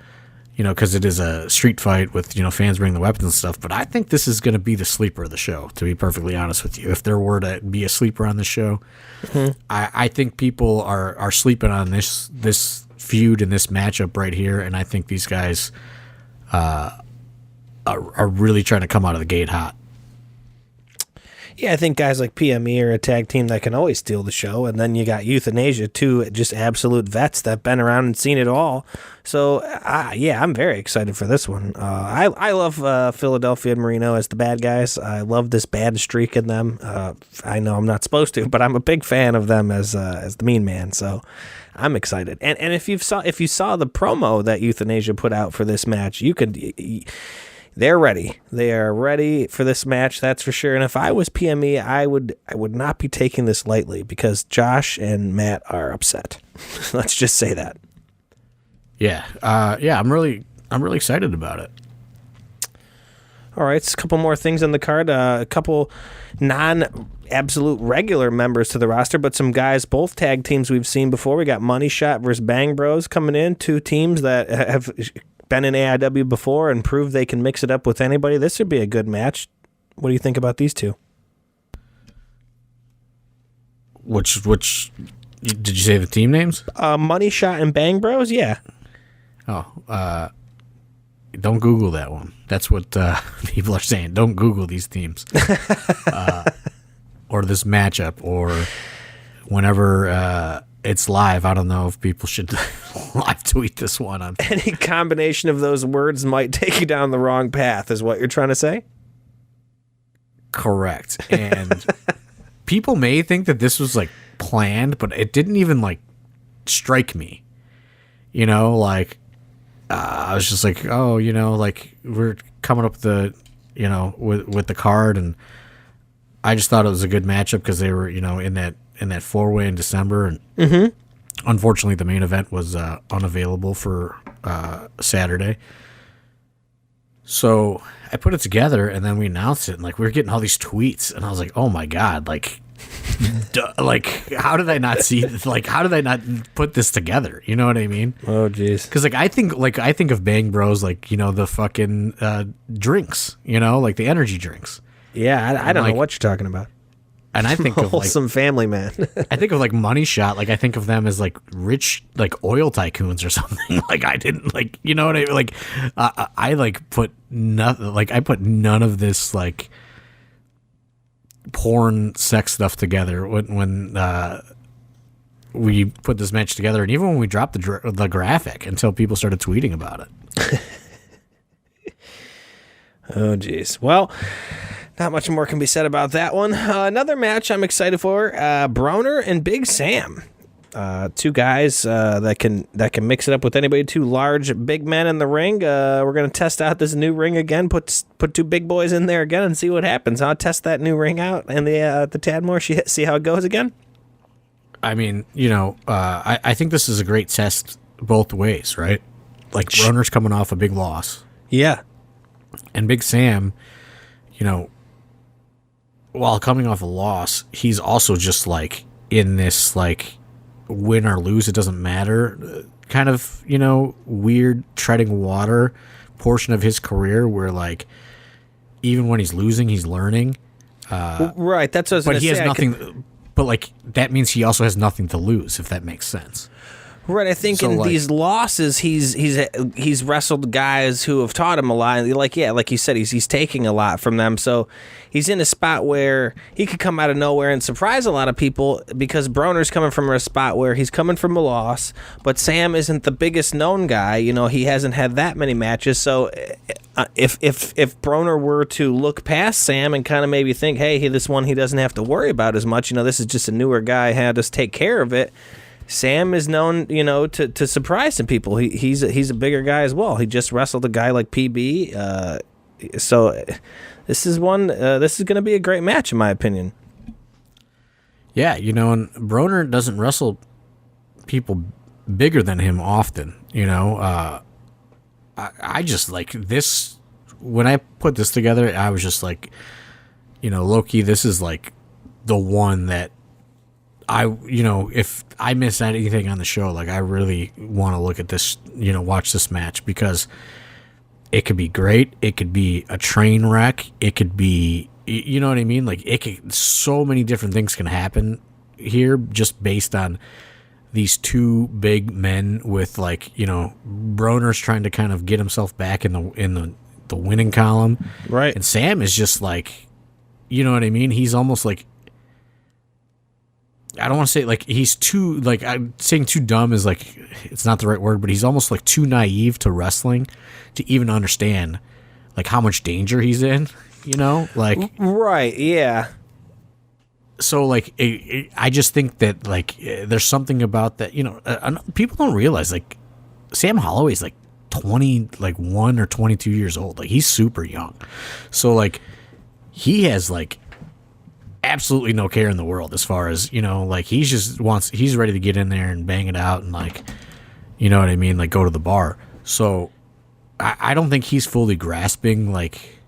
because it is a street fight with fans bringing the weapons and stuff. But I think this is going to be the sleeper of the show. To be perfectly honest with you, if there were to be a sleeper on the show, I think people are sleeping on this feud and this matchup right here, and I think these guys are really trying to come out of the gate hot. Yeah, I think guys like PME are a tag team that can always steal the show. And then you got Euthanasia, two just absolute vets that have been around and seen it all. So, yeah, I'm very excited for this one. I love Philadelphia and Marino as the bad guys. I love this bad streak in them. I know I'm not supposed to, but I'm a big fan of them as the mean man. So I'm excited. And if you saw the promo that Euthanasia put out for this match, they're ready. They are ready for this match, that's for sure. And if I was PME, I would not be taking this lightly because Josh and Matt are upset. Let's just say that. Yeah. I'm really excited about it. All right, so a couple more things on the card. A couple non-absolute regular members to the roster, but some guys, both tag teams we've seen before. We got Money Shot versus Bang Bros coming in, two teams that have been in AIW before and proved they can mix it up with anybody. This would be a good match. What do you think about these two? Which did you say the team names? Money Shot and Bang Bros, yeah. Oh, don't Google that one. That's what people are saying. Don't Google these teams. Or this matchup, or whenever it's live. I don't know if people should live tweet this one on. Any combination of those words might take you down the wrong path, is what you're trying to say? Correct. And people may think that this was like planned, but it didn't even like strike me. I was just like, oh, like we're coming up with the, with the card, and I just thought it was a good matchup because they were, in that 4-way in December, and unfortunately the main event was unavailable for Saturday. So I put it together, and then we announced it, and like we were getting all these tweets, and I was like, oh my god, like. Like, how did I not see this? Like, how did I not put this together? You know what I mean? Oh, jeez. Because I think of Bang Bros like the fucking drinks, like the energy drinks. Yeah, I don't know what you're talking about. And I think of wholesome family man. I think of like Money Shot, like I think of them as like rich like oil tycoons or something. Like I didn't like, you know what I mean? Like I like put nothing. Like I put none of this like porn sex stuff together when we put this match together, and even when we dropped the graphic until people started tweeting about it. Oh geez. Well, not much more can be said about that one. Another match I'm excited for, Broner and Big Sam. Two guys that can mix it up with anybody. Two large, big men in the ring. We're gonna test out this new ring again. Put two big boys in there again and see what happens. I'll test that new ring out and the Tadmore. See how it goes again. I mean, I think this is a great test both ways, right? Like Broner's coming off a big loss. Yeah, and Big Sam, while coming off a loss, he's also just like in this like win or lose, it doesn't matter kind of, weird treading water portion of his career where like even when he's losing, he's learning. Right, that's what I was but going to say. He has nothing. But like that means he also has nothing to lose, if that makes sense. Right, I think So, in like- these losses, he's wrestled guys who have taught him a lot. Like you said, he's taking a lot from them. So he's in a spot where he could come out of nowhere and surprise a lot of people because Broner's coming from a spot where he's coming from a loss, but Sam isn't the biggest known guy. He hasn't had that many matches. So if Broner were to look past Sam and kind of maybe think, hey, this one he doesn't have to worry about as much. This is just a newer guy, had to take care of it. Sam is known, to surprise some people. He's a bigger guy as well. He just wrestled a guy like PB. So this is this is going to be a great match in my opinion. Yeah, and Broner doesn't wrestle people bigger than him often. I just like this. When I put this together, I was just like, Loki, this is like the one that if I miss anything on the show, like I really want to look at this, watch this match because it could be great. It could be a train wreck. It could be, you know what I mean? Like so many different things can happen here just based on these two big men with like, Broner's trying to kind of get himself back in the winning column. Right. And Sam is just like, you know what I mean? He's almost like, I don't want to say like he's too, like I'm saying too dumb is like, it's not the right word, but he's almost like too naive to wrestling to even understand like how much danger he's in, like. Right. Yeah. So like, I just think that like there's something about that, people don't realize like Sam Holloway's like 21 or 22 years old. Like he's super young. So like he has like absolutely no care in the world as far as, like he's ready to get in there and bang it out and like, you know what I mean? Like go to the bar. So I don't think he's fully grasping like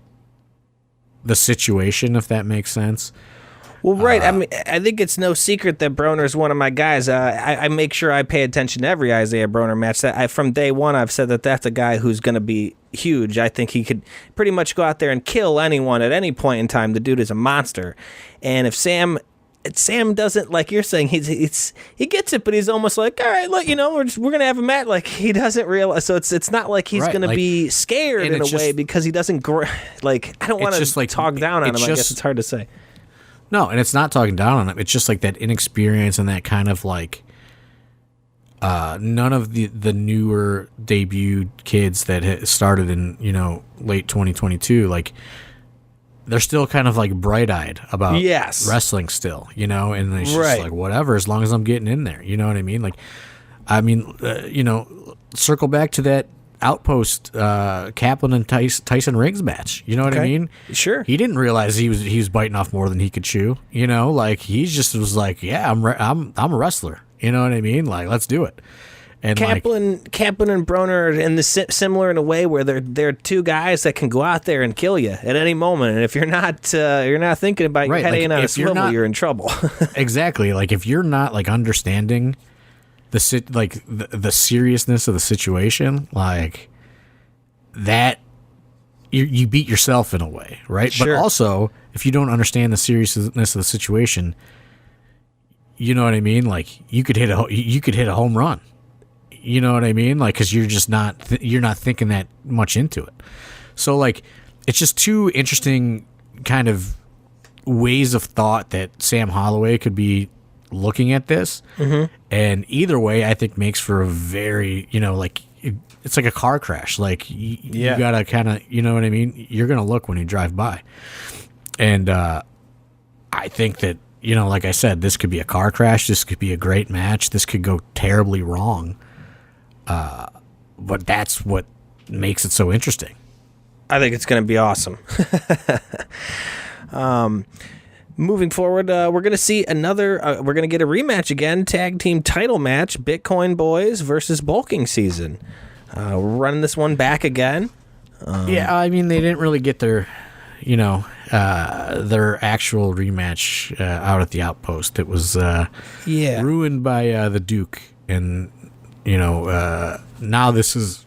the situation, if that makes sense. Well, right. I mean, I think it's no secret that Broner's one of my guys. I make sure I pay attention to every Isaiah Broner match. From day one, I've said that that's a guy who's going to be huge. I think he could pretty much go out there and kill anyone at any point in time. The dude is a monster. And if Sam doesn't, like you're saying, he gets it, but he's almost like, all right, look, we're gonna have a match. Like he doesn't realize, so it's not like he's gonna be scared in a way because he doesn't like. I don't want to like talk down on him. I guess it's hard to say. No, and it's not talking down on him. It's just like that inexperience and that kind of like none of the newer debuted kids that started in late 2022 like. They're still kind of like bright-eyed about wrestling still, and it's just like whatever, as long as I'm getting in there, you know what I mean? Like, circle back to that Outpost Kaplan and Tyson Riggs match. You know what I mean? Sure. He didn't realize he was biting off more than he could chew. Like he just was like, yeah, I'm a wrestler. You know what I mean? Like, let's do it. And Kaplan and Broner are in the similar in a way where they're two guys that can go out there and kill you at any moment. And if you're not thinking about your head ain't on a swivel, you're in trouble. Exactly. Like if you're not like understanding the seriousness of the situation, like that, you beat yourself in a way, right? Sure. But also, if you don't understand the seriousness of the situation, you know what I mean? Like you could hit a home run. You know what I mean? Like, cause you're just you're not thinking that much into it. So like, it's just two interesting kind of ways of thought that Sam Holloway could be looking at this. Mm-hmm. And either way, I think makes for a very, like it's like a car crash. Like you gotta kind of, you know what I mean? You're going to look when you drive by. And, I think that, like I said, this could be a car crash. This could be a great match. This could go terribly wrong. But that's what makes it so interesting. I think it's going to be awesome. Moving forward, we're going to see we're going to get a rematch again, tag team title match, Bitcoin Boys versus Bulking Season. We're running this one back again. Yeah, I mean, they didn't really get their, their actual rematch out at the Outpost. It was ruined by the Duke, and now this is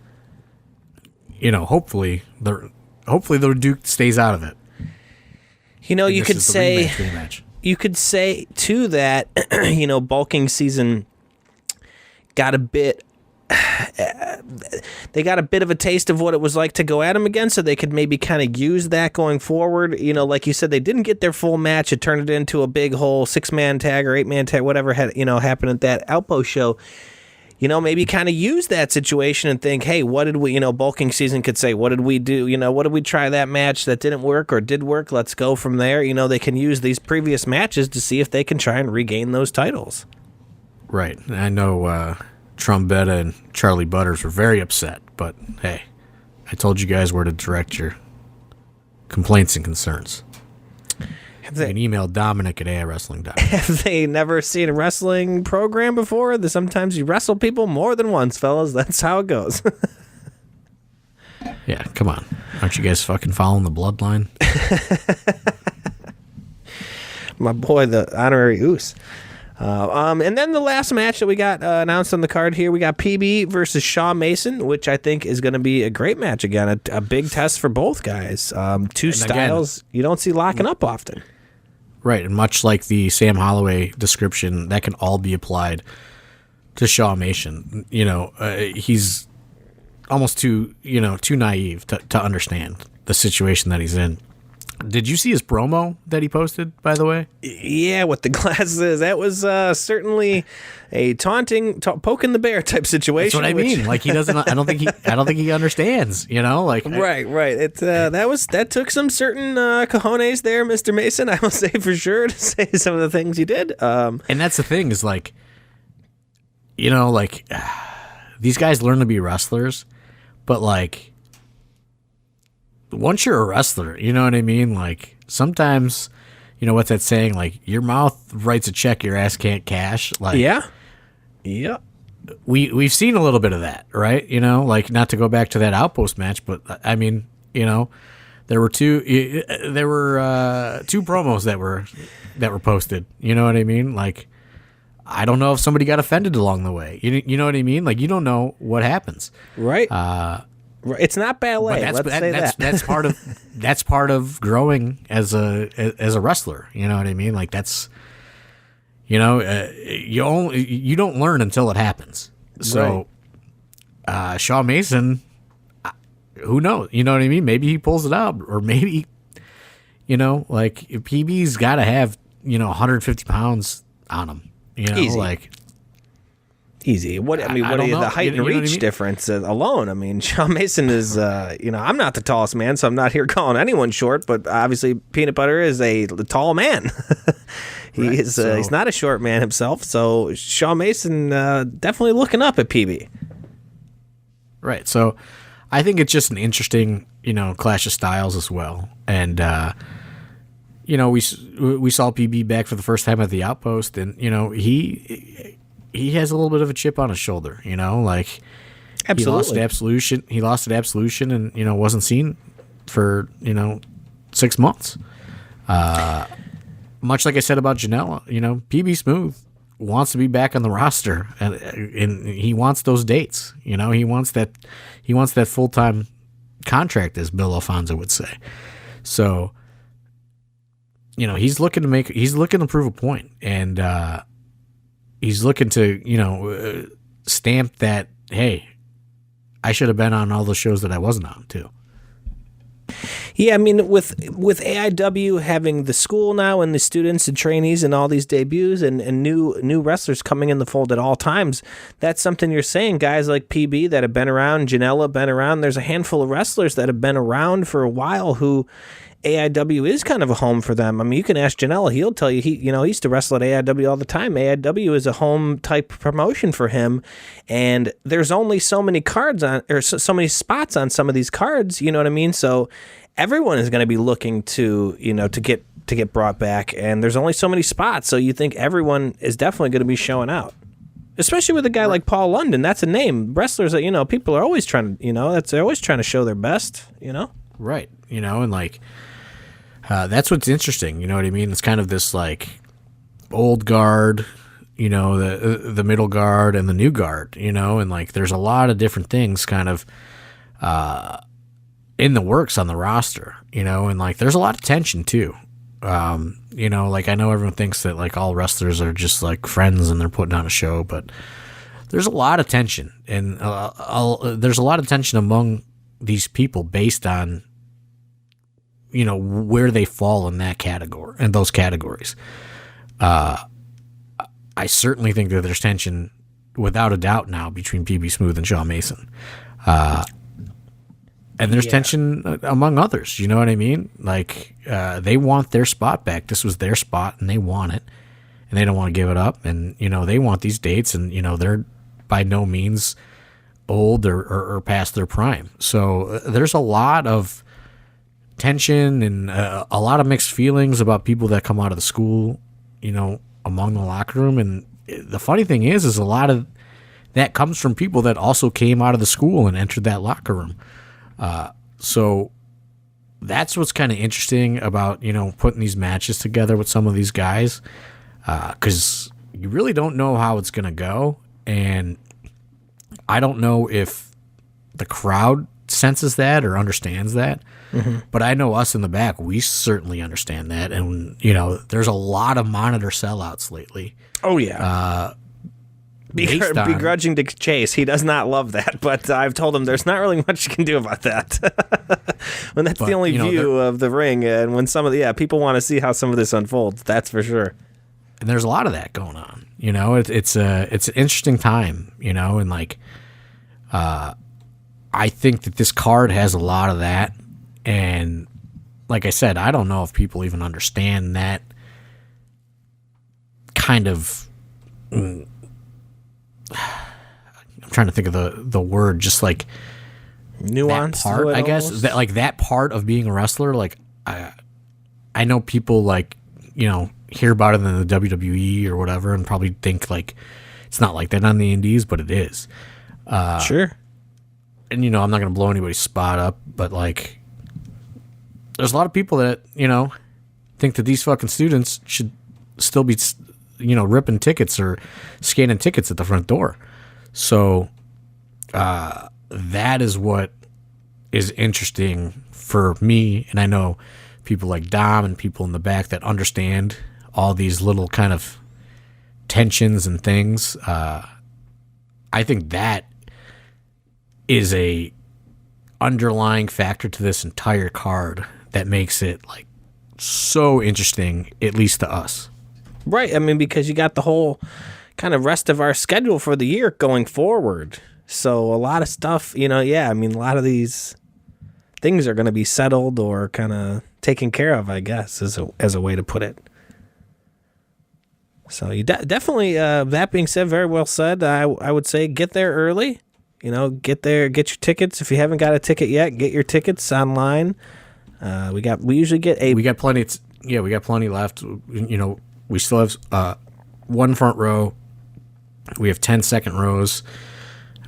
hopefully the Duke stays out of it. You could say too that bulking season got a bit. They got a bit of a taste of what it was like to go at him again, so they could maybe kind of use that going forward. Like you said, they didn't get their full match. It turned it into a big whole 6-man tag or 8-man tag, whatever had happened at that Outpost show. Maybe kind of use that situation and think, hey, what did we, bulking season could say, what did we do? What did we try that match that didn't work or did work? Let's go from there. They can use these previous matches to see if they can try and regain those titles. Right. I know Trombetta and Charlie Butters were very upset, but hey, I told you guys where to direct your complaints and concerns. You can email Dominic at AIWrestling.com. Have they never seen a wrestling program before? Sometimes you wrestle people more than once, fellas. That's how it goes. Yeah, come on. Aren't you guys fucking following the bloodline? My boy, the honorary Oos. And then the last match that we got announced on the card here, we got PB versus Shaw Mason, which I think is going to be a great match again. A big test for both guys. Two styles you don't see locking up often. Right, and much like the Sam Holloway description, that can all be applied to Shaw Mason. He's almost too naive to understand the situation that he's in. Did you see his promo that he posted, by the way? Yeah, with the glasses. That was certainly a taunting, poking the bear type situation. That's what I mean. Like, he doesn't. I don't think he understands. Like, right. It that took some certain cojones there, Mr. Mason. I will say for sure to say some of the things he did. And that's the thing is like, these guys learn to be wrestlers, but like, once you're a wrestler, you know what I mean? Like, sometimes, what's that saying? Like, your mouth writes a check your ass can't cash. Like, yeah. We've seen a little bit of that, right? Like, not to go back to that Outpost match, but I mean, there were two promos that were posted. You know what I mean? Like, I don't know if somebody got offended along the way. You know what I mean? Like, you don't know what happens. Right. It's not ballet. That's part of growing as a wrestler. You know what I mean? Like, that's you don't learn until it happens. So, right. Shaw Mason, who knows? You know what I mean? Maybe he pulls it out, or maybe like PB's got to have 150 pounds on him. Easy. Like. Easy. What are the height and reach difference alone? I mean, Shaw Mason is, I'm not the tallest man, so I'm not here calling anyone short, but obviously Peanut Butter is a tall man. He's not a short man himself, so Shaw Mason definitely looking up at PB. Right. So I think it's just an interesting, clash of styles as well. And, we saw PB back for the first time at the Outpost, and, he has a little bit of a chip on his shoulder, like absolutely. He lost at Absolution and, wasn't seen for, 6 months. Much like I said about Janela, PB Smooth wants to be back on the roster and he wants those dates. He wants that full-time contract, as Bill Alfonso would say. So, he's looking to prove a point, and, he's looking to, stamp that, hey, I should have been on all the shows that I wasn't on, too. Yeah, I mean, with AIW having the school now and the students and trainees and all these debuts and new wrestlers coming in the fold at all times, that's something you're saying. Guys like PB that have been around, Janela been around. There's a handful of wrestlers that have been around for a while who AIW is kind of a home for them. I mean, you can ask Janela; he'll tell you he used to wrestle at AIW all the time. AIW is a home type promotion for him, and there's only so many cards on, or so many spots on some of these cards. You know what I mean? So everyone is going to be looking to to get brought back, and there's only so many spots. So you think everyone is definitely going to be showing out, especially with a guy like Paul London. That's a name. Wrestlers that people are always trying to they're always trying to show their best. Right. And like. That's what's interesting. You know what I mean? It's kind of this like old guard, you know, the middle guard and the new guard, you know, and like there's a lot of different things kind of in the works on the roster, you know, and like there's a lot of tension too. You know, like I know everyone thinks that like all wrestlers are just like friends and they're putting on a show, but there's a lot of tension, and there's a lot of tension among these people based on, you know, where they fall in that category and those categories. I certainly think that there's tension without a doubt now between PB Smooth and Shaw Mason. And there's tension among others. You know what I mean? Like, they want their spot back. This was their spot and they want it and they don't want to give it up. And, you know, they want these dates and, you know, they're by no means old or past their prime. So there's a lot of tension and a lot of mixed feelings about people that come out of the school, you know, among the locker room. And the funny thing is a lot of that comes from people that also came out of the school and entered that locker room. So that's what's kind of interesting about, you know, putting these matches together with some of these guys, because you really don't know how it's going to go. And I don't know if the crowd senses that or understands that. Mm-hmm. But I know us in the back, we certainly understand that. And, you know, there's a lot of monitor sellouts lately. Oh, yeah. Begrudging to Chase. He does not love that, but I've told him there's not really much you can do about that. When that's the only view of the ring, and when some of the people want to see how some of this unfolds, that's for sure. And there's a lot of that going on. You know, it's an interesting time, you know, and like I think that this card has a lot of that. And like I said, I don't know if people even understand that kind of I'm trying to think of the word, just like nuance that part, I guess, that like that part of being a wrestler. Like I know people like, you know, hear about it in the WWE or whatever and probably think like it's not like that on the indies, but it is. Sure. And, you know, I'm not going to blow anybody's spot up, but like there's a lot of people that, you know, think that these fucking students should still be, you know, ripping tickets or scanning tickets at the front door. So that is what is interesting for me. And I know people like Dom and people in the back that understand all these little kind of tensions and things. I think that is a underlying factor to this entire card that makes it like so interesting, at least to us. Right. I mean, because you got the whole kind of rest of our schedule for the year going forward. So a lot of stuff, you know, I mean, a lot of these things are going to be settled or kind of taken care of, I guess, as a way to put it. So you definitely, that being said, very well said. I would say get there early. You know, get there, get your tickets. If you haven't got a ticket yet, get your tickets online. We usually get we got plenty. We got plenty left. You know, we still have one front row. We have 10 second rows,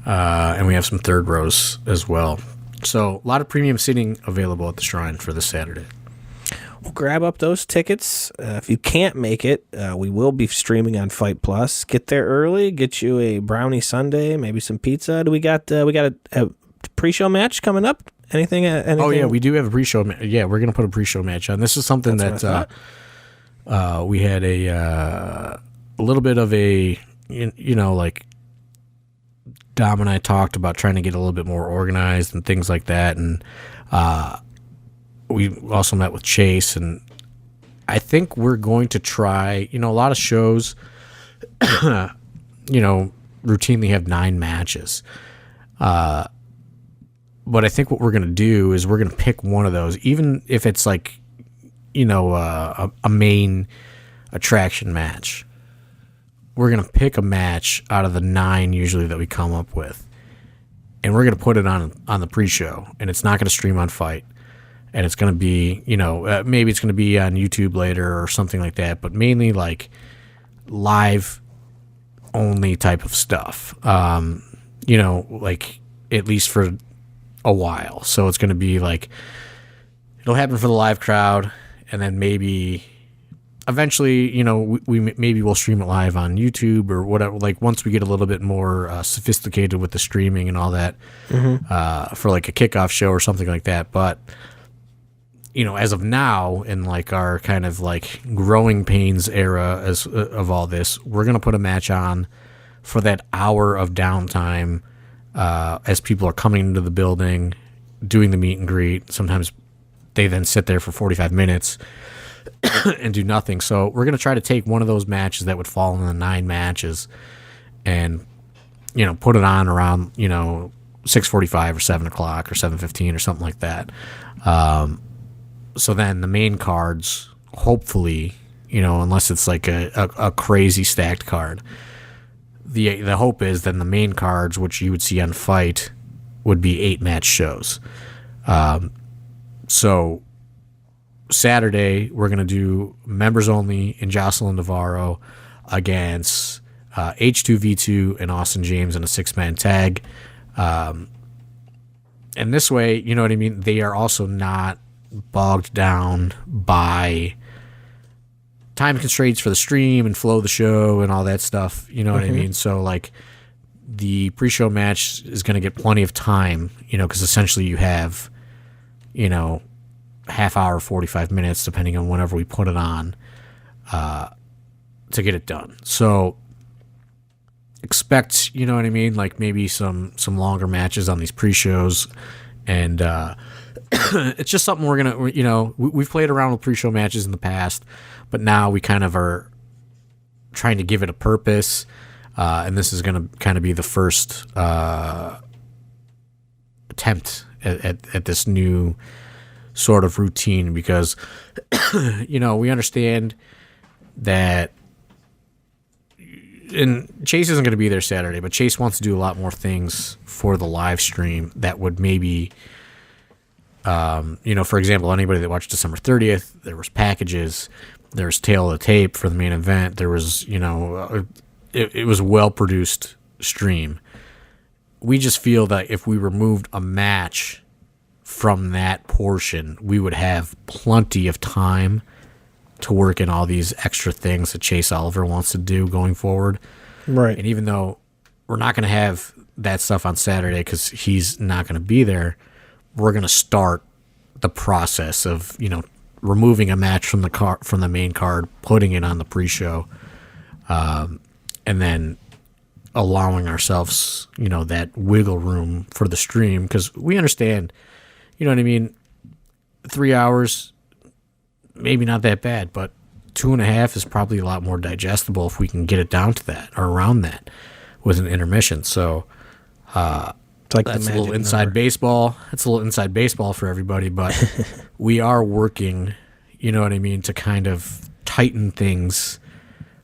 and we have some third rows as well. So a lot of premium seating available at the Shrine for this Saturday. Well, grab up those tickets. If you can't make it, we will be streaming on Fite Plus. Get there early. Get you a brownie sundae, maybe some pizza. Do we got a pre-show match coming up? Anything? Oh yeah, we do have a pre-show. Yeah, we're gonna put a pre-show match on. This is something that we had a little bit of a you know, like Dom and I talked about trying to get a little bit more organized and things like that, and we also met with Chase, and I think we're going to try, you know, a lot of shows, you know, routinely have 9 matches. But I think what we're going to do is we're going to pick one of those, even if it's like, you know, a main attraction match. We're going to pick a match out of the 9 usually that we come up with, and we're going to put it on the pre-show, and it's not going to stream on Fite. And it's going to be, you know, maybe it's going to be on YouTube later or something like that, but mainly like live only type of stuff, you know, like at least for a while. So it's going to be like, it'll happen for the live crowd and then maybe eventually, maybe we'll stream it live on YouTube or whatever. Like once we get a little bit more sophisticated with the streaming and all that, for like a kickoff show or something like that. But as of now, in like our kind of like growing pains era of all this, we're gonna put a match on for that hour of downtime as people are coming into the building, doing the meet and greet. Sometimes they then sit there for 45 minutes and do nothing. So we're going to try to take one of those matches that would fall in the 9 matches and, put it on around, 6:45 or 7 o'clock or 7:15 or something like that. So then the main cards, hopefully, unless it's like a crazy stacked card, the hope is then the main cards, which you would see on Fite, would be 8-match shows. So Saturday, we're going to do members only in Jocelyn Navarro against H2V2 and Austin James in a 6-man tag. And this way, you know what I mean? They are also not bogged down by time constraints for the stream and flow of the show and all that stuff. You know what I mean? So, like, the pre-show match is going to get plenty of time, because essentially you have, half hour, 45 minutes, depending on whenever we put it on, to get it done. So expect, you know what I mean? Like maybe some longer matches on these pre-shows. And, it's just something we're going to, we've played around with pre-show matches in the past, but now we kind of are trying to give it a purpose. And this is going to kind of be the first, attempt at this new sort of routine, because we understand that, and Chase isn't going to be there Saturday, but Chase wants to do a lot more things for the live stream that would maybe, for example, anybody that watched December 30th, there was packages, there's tail of the tape for the main event, there was, it was a well-produced stream. We just feel that if we removed a match from that portion, we would have plenty of time to work in all these extra things that Chase Oliver wants to do going forward. Right. And even though we're not going to have that stuff on Saturday because he's not going to be there, we're going to start the process of, removing a match from the main card, putting it on the pre-show, and then allowing ourselves, that wiggle room for the stream, because we understand, you know what I mean, 3 hours, maybe not that bad, but 2.5 is probably a lot more digestible if we can get it down to that or around that with an intermission. So it's like that's a little inside baseball. It's a little inside baseball for everybody, but we are working, you know what I mean, to kind of tighten things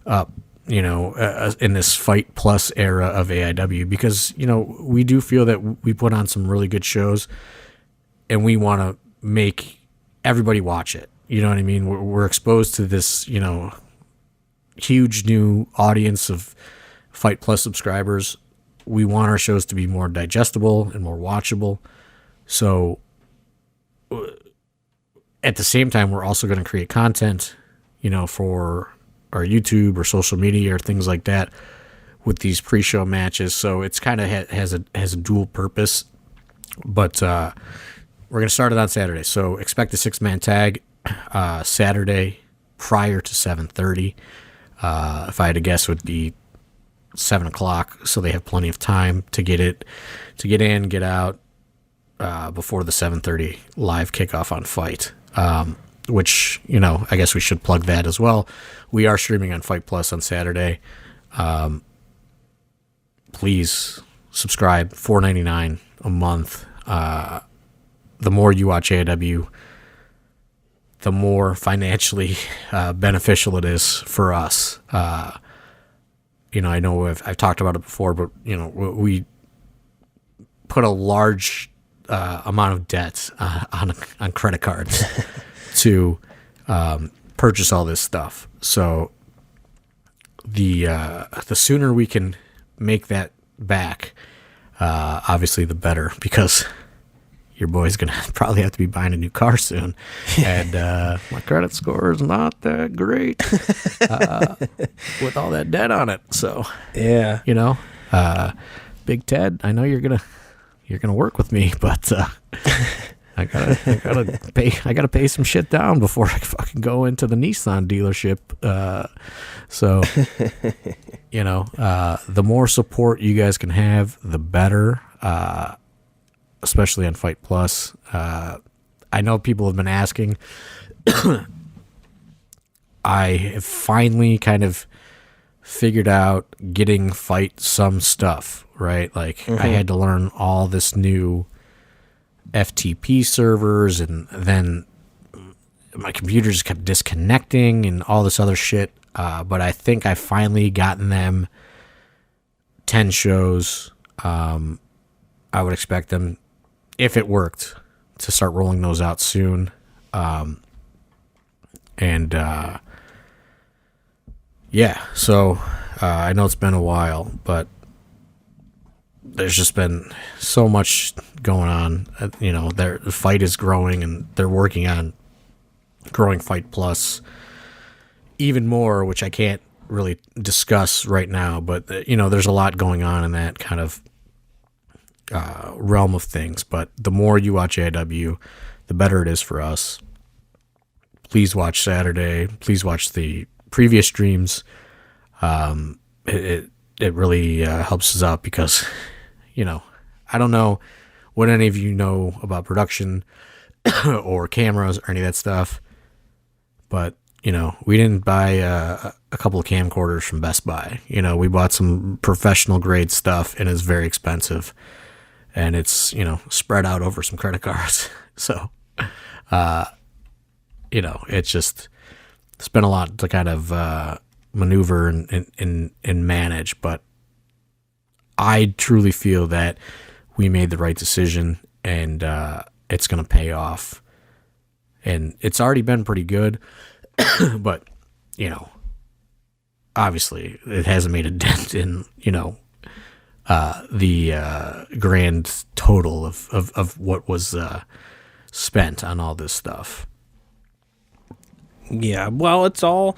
up, in this Fight Plus era of AIW, because, we do feel that we put on some really good shows and we want to make everybody watch it. You know what I mean? We're exposed to this, huge new audience of Fight Plus subscribers. We want our shows to be more digestible and more watchable. So at the same time, we're also going to create content, for our YouTube or social media or things like that with these pre-show matches. So it's kind of has a dual purpose, but we're going to start it on Saturday. So expect a 6-man tag Saturday prior to 7:30. If I had to guess, would be 7 o'clock, so they have plenty of time to get in, get out before the 7:30 live kickoff on Fight. Which, I guess we should plug that as well. We are streaming on Fight Plus on Saturday. Please subscribe, $4.99 a month. The more you watch AEW, the more financially beneficial it is for us. I know I've talked about it before, but, we put a large amount of debt on credit cards to purchase all this stuff. So the sooner we can make that back, obviously the better, because your boy's gonna probably have to be buying a new car soon, and my credit score is not that great with all that debt on it. So yeah, Big Ted, I know you're gonna work with me, but I gotta pay some shit down before I fucking go into the Nissan dealership. So the more support you guys can have, the better. Especially on Fite Plus. I know people have been asking. I have finally kind of figured out getting Fite some stuff, right? Like I had to learn all this new FTP servers, and then my computer just kept disconnecting and all this other shit. But I think I finally gotten them 10 shows. I would expect them, if it worked, to start rolling those out soon. So I know it's been a while, but there's just been so much going on. The Fite is growing, and they're working on growing Fite Plus even more, which I can't really discuss right now, but there's a lot going on in that kind of realm of things. But the more you watch AIW, the better it is for us. Please watch Saturday. Please watch the previous streams. It really helps us out, because I don't know what any of you know about production or cameras or any of that stuff, but we didn't buy a couple of camcorders from Best Buy. We bought some professional grade stuff, and it's very expensive. And it's, spread out over some credit cards. So, it's been a lot to kind of maneuver and manage. But I truly feel that we made the right decision, and it's going to pay off. And it's already been pretty good. But, obviously it hasn't made a dent in, the grand total of what was spent on all this stuff. Yeah, well, it's all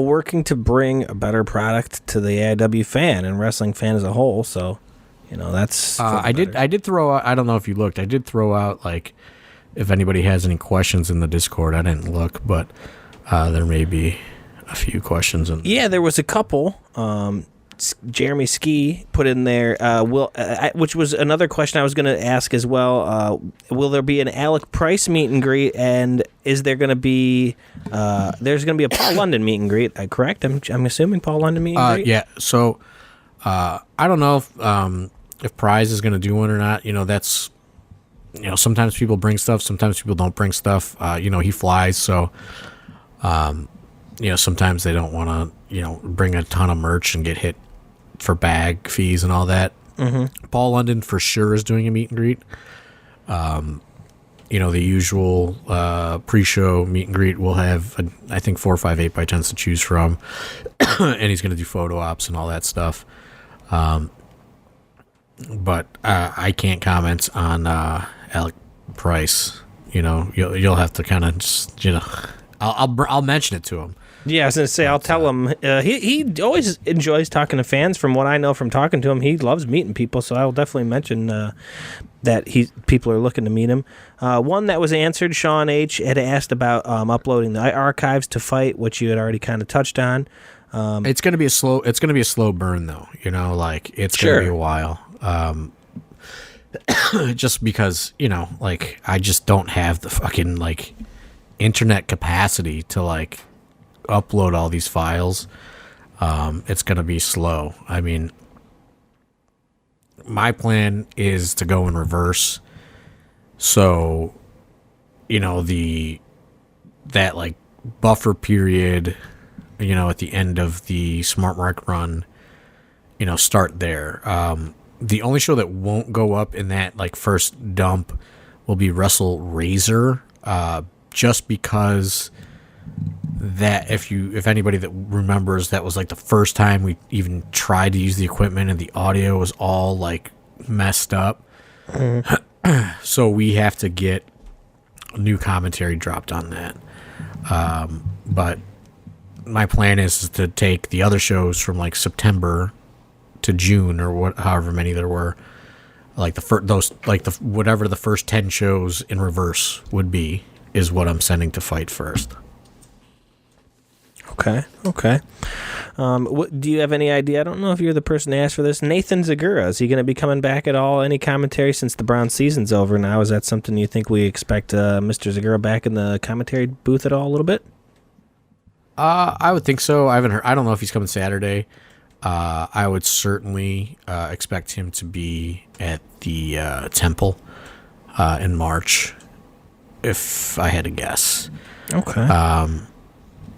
working to bring a better product to the AIW fan and wrestling fan as a whole. So, that's I did throw out. I don't know if you looked. I did throw out, like, if anybody has any questions in the Discord. I didn't look, but there may be a few questions. Yeah, there was a couple. Jeremy Ski put in there, which was another question I was going to ask as well. Will there be an Alec Price meet and greet, and is there going to be there's going to be a Paul London meet and greet? Correct? I'm assuming Paul London meet and greet. Yeah. So I don't know if Prize is going to do one or not. That's sometimes people bring stuff, sometimes people don't bring stuff. He flies, so sometimes they don't want to bring a ton of merch and get hit for bag fees and all that. Mm-hmm. Paul London for sure is doing a meet and greet. The usual pre-show meet and greet will have, I think, 4 or 5 8x10s to choose from, and he's going to do photo ops and all that stuff. But I can't comment on Alec Price. You'll have to kind of just, I'll mention it to him. Yeah, I was going to say, I'll tell him. He always enjoys talking to fans. From what I know from talking to him, he loves meeting people, so I will definitely mention that people are looking to meet him. One that was answered, Sean H. had asked about uploading the archives to Fite, which you had already kind of touched on. It's going to be a slow burn, though. It's going to be a while. Just because, I just don't have the fucking, internet capacity to, upload all these files. It's going to be slow. I mean, my plan is to go in reverse. So, that buffer period, at the end of the Smart Mark run, start there. The only show that won't go up in that first dump will be Wrestle Razor, just because that if anybody that remembers, that was the first time we even tried to use the equipment and the audio was all messed up. So we have to get new commentary dropped on that. But my plan is to take the other shows from like September to June or however many there were, like whatever the first 10 shows in reverse would be, is what I'm sending to Fite first. Okay. Do you have any idea? I don't know if you're the person to ask for this. Nathan Zagura, is he going to be coming back at all? Any commentary since the Browns season's over now? Is that something you think we expect Mr. Zagura back in the commentary booth at all a little bit? I would think so. I haven't heard. I don't know if he's coming Saturday. I would certainly expect him to be at the Temple in March, if I had to guess. Okay.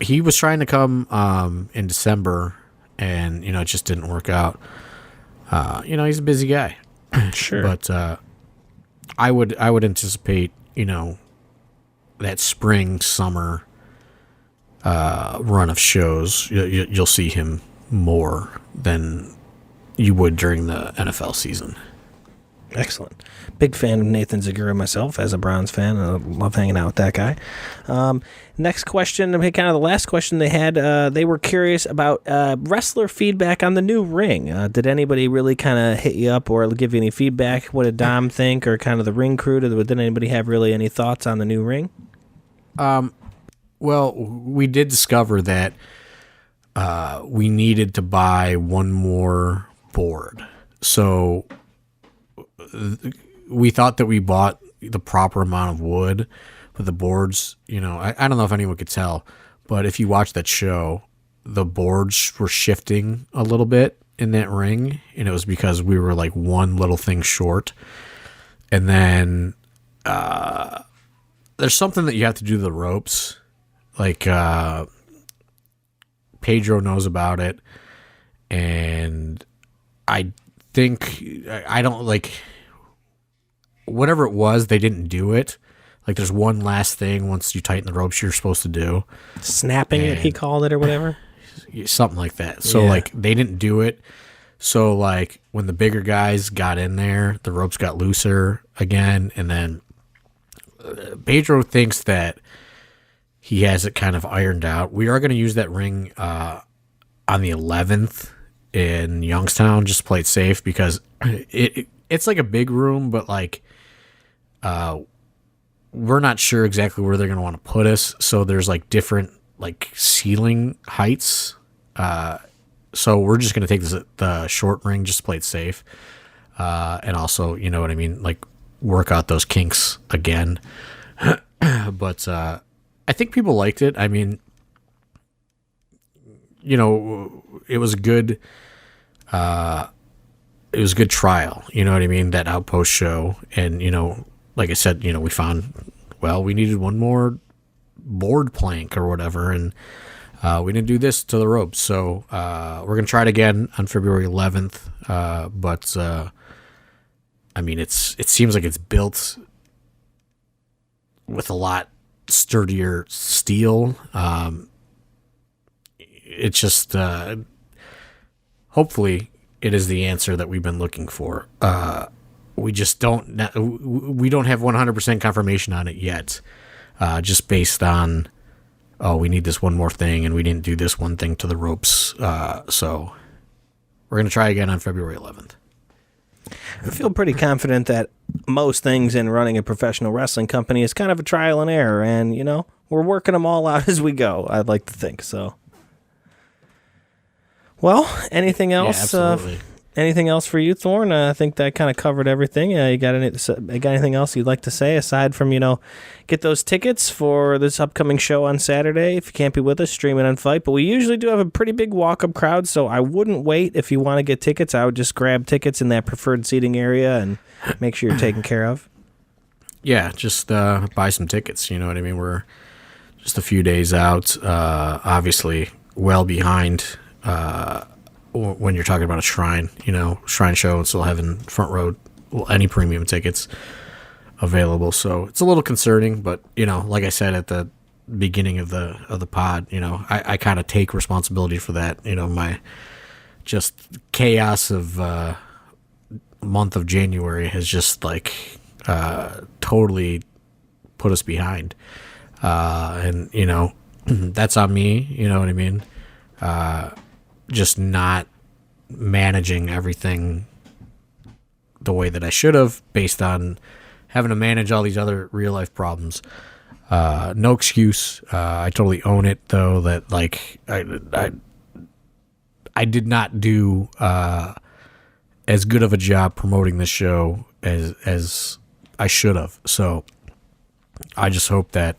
He was trying to come in December, and it just didn't work out. He's a busy guy. Sure. But I would anticipate that spring summer run of shows. You'll see him more than you would during the NFL season. Excellent. Big fan of Nathan Zagura myself as a Browns fan. I love hanging out with that guy. Next question, kind of the last question they had, they were curious about wrestler feedback on the new ring. Did anybody really kind of hit you up or give you any feedback? What did Dom think, or kind of the ring crew? Did anybody have really any thoughts on the new ring? Well, we did discover that we needed to buy one more board. So we thought that we bought the proper amount of wood, but the boards, I don't know if anyone could tell, but if you watch that show, the boards were shifting a little bit in that ring, and it was because we were like one little thing short. And then there's something that you have to do to the ropes. Like Pedro knows about it, and I think I don't like whatever it was, they didn't do it. Like there's one last thing once you tighten the ropes you're supposed to do. Snapping it, he called it, or whatever. Something like that. So like they didn't do it. So like when the bigger guys got in there, the ropes got looser again, and then Pedro thinks that he has it kind of ironed out. We are going to use that ring on the 11th in Youngstown, just to play it safe, because it's like a big room, but like we're not sure exactly where they're going to want to put us. So there's like different like ceiling heights. So we're just going to take the short ring, just to play it safe. And also, you know what I mean? Like work out those kinks again. But I think people liked it. I mean, it was good. It was a good trial, you know what I mean? That Outpost show. And, like I said, we found, we needed one more board plank or whatever. And we didn't do this to the ropes. So we're going to try it again on February 11th. But I mean, it seems like it's built with a lot sturdier steel. It's just, hopefully it is the answer that we've been looking for. We just don't have 100% confirmation on it yet. Just based on, we need this one more thing and we didn't do this one thing to the ropes. So we're going to try again on February 11th. I feel pretty confident that most things in running a professional wrestling company is kind of a trial and error, and, we're working them all out as we go, I'd like to think so. Well, anything else? Yeah, absolutely. Anything else for you, Thorne? I think that kind of covered everything. You got anything else you'd like to say aside from, get those tickets for this upcoming show on Saturday? If you can't be with us, stream it on Fite. But we usually do have a pretty big walk-up crowd, so I wouldn't wait. If you want to get tickets, I would just grab tickets in that preferred seating area and make sure you're taken care of. Yeah, just buy some tickets. You know what I mean? We're just a few days out, obviously well behind when you're talking about a Shrine, Shrine show, and still having front row, any premium tickets available. So it's a little concerning, but like I said at the beginning of the pod, I kind of take responsibility for that. My just chaos of month of January has just like totally put us behind. And, you know, that's on me, you know what I mean? Just not managing everything the way that I should have, based on having to manage all these other real life problems. No excuse. I totally own it, though, that like I did not do as good of a job promoting this show as I should have. So I just hope that,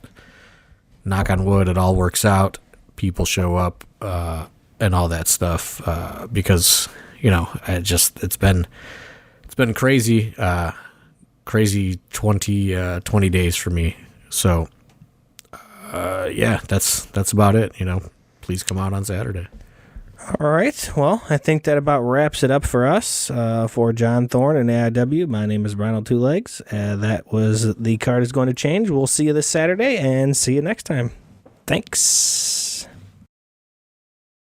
knock on wood, it all works out. People show up and all that stuff, because, you know, it's been crazy, crazy 20 days for me. So yeah, that's about it. You know, please come out on Saturday. All right. Well, I think that about wraps it up for us. For John Thorne and AIW, my name is Brian Two Legs. That was The Card Is Going to Change. We'll see you this Saturday, and see you next time. Thanks.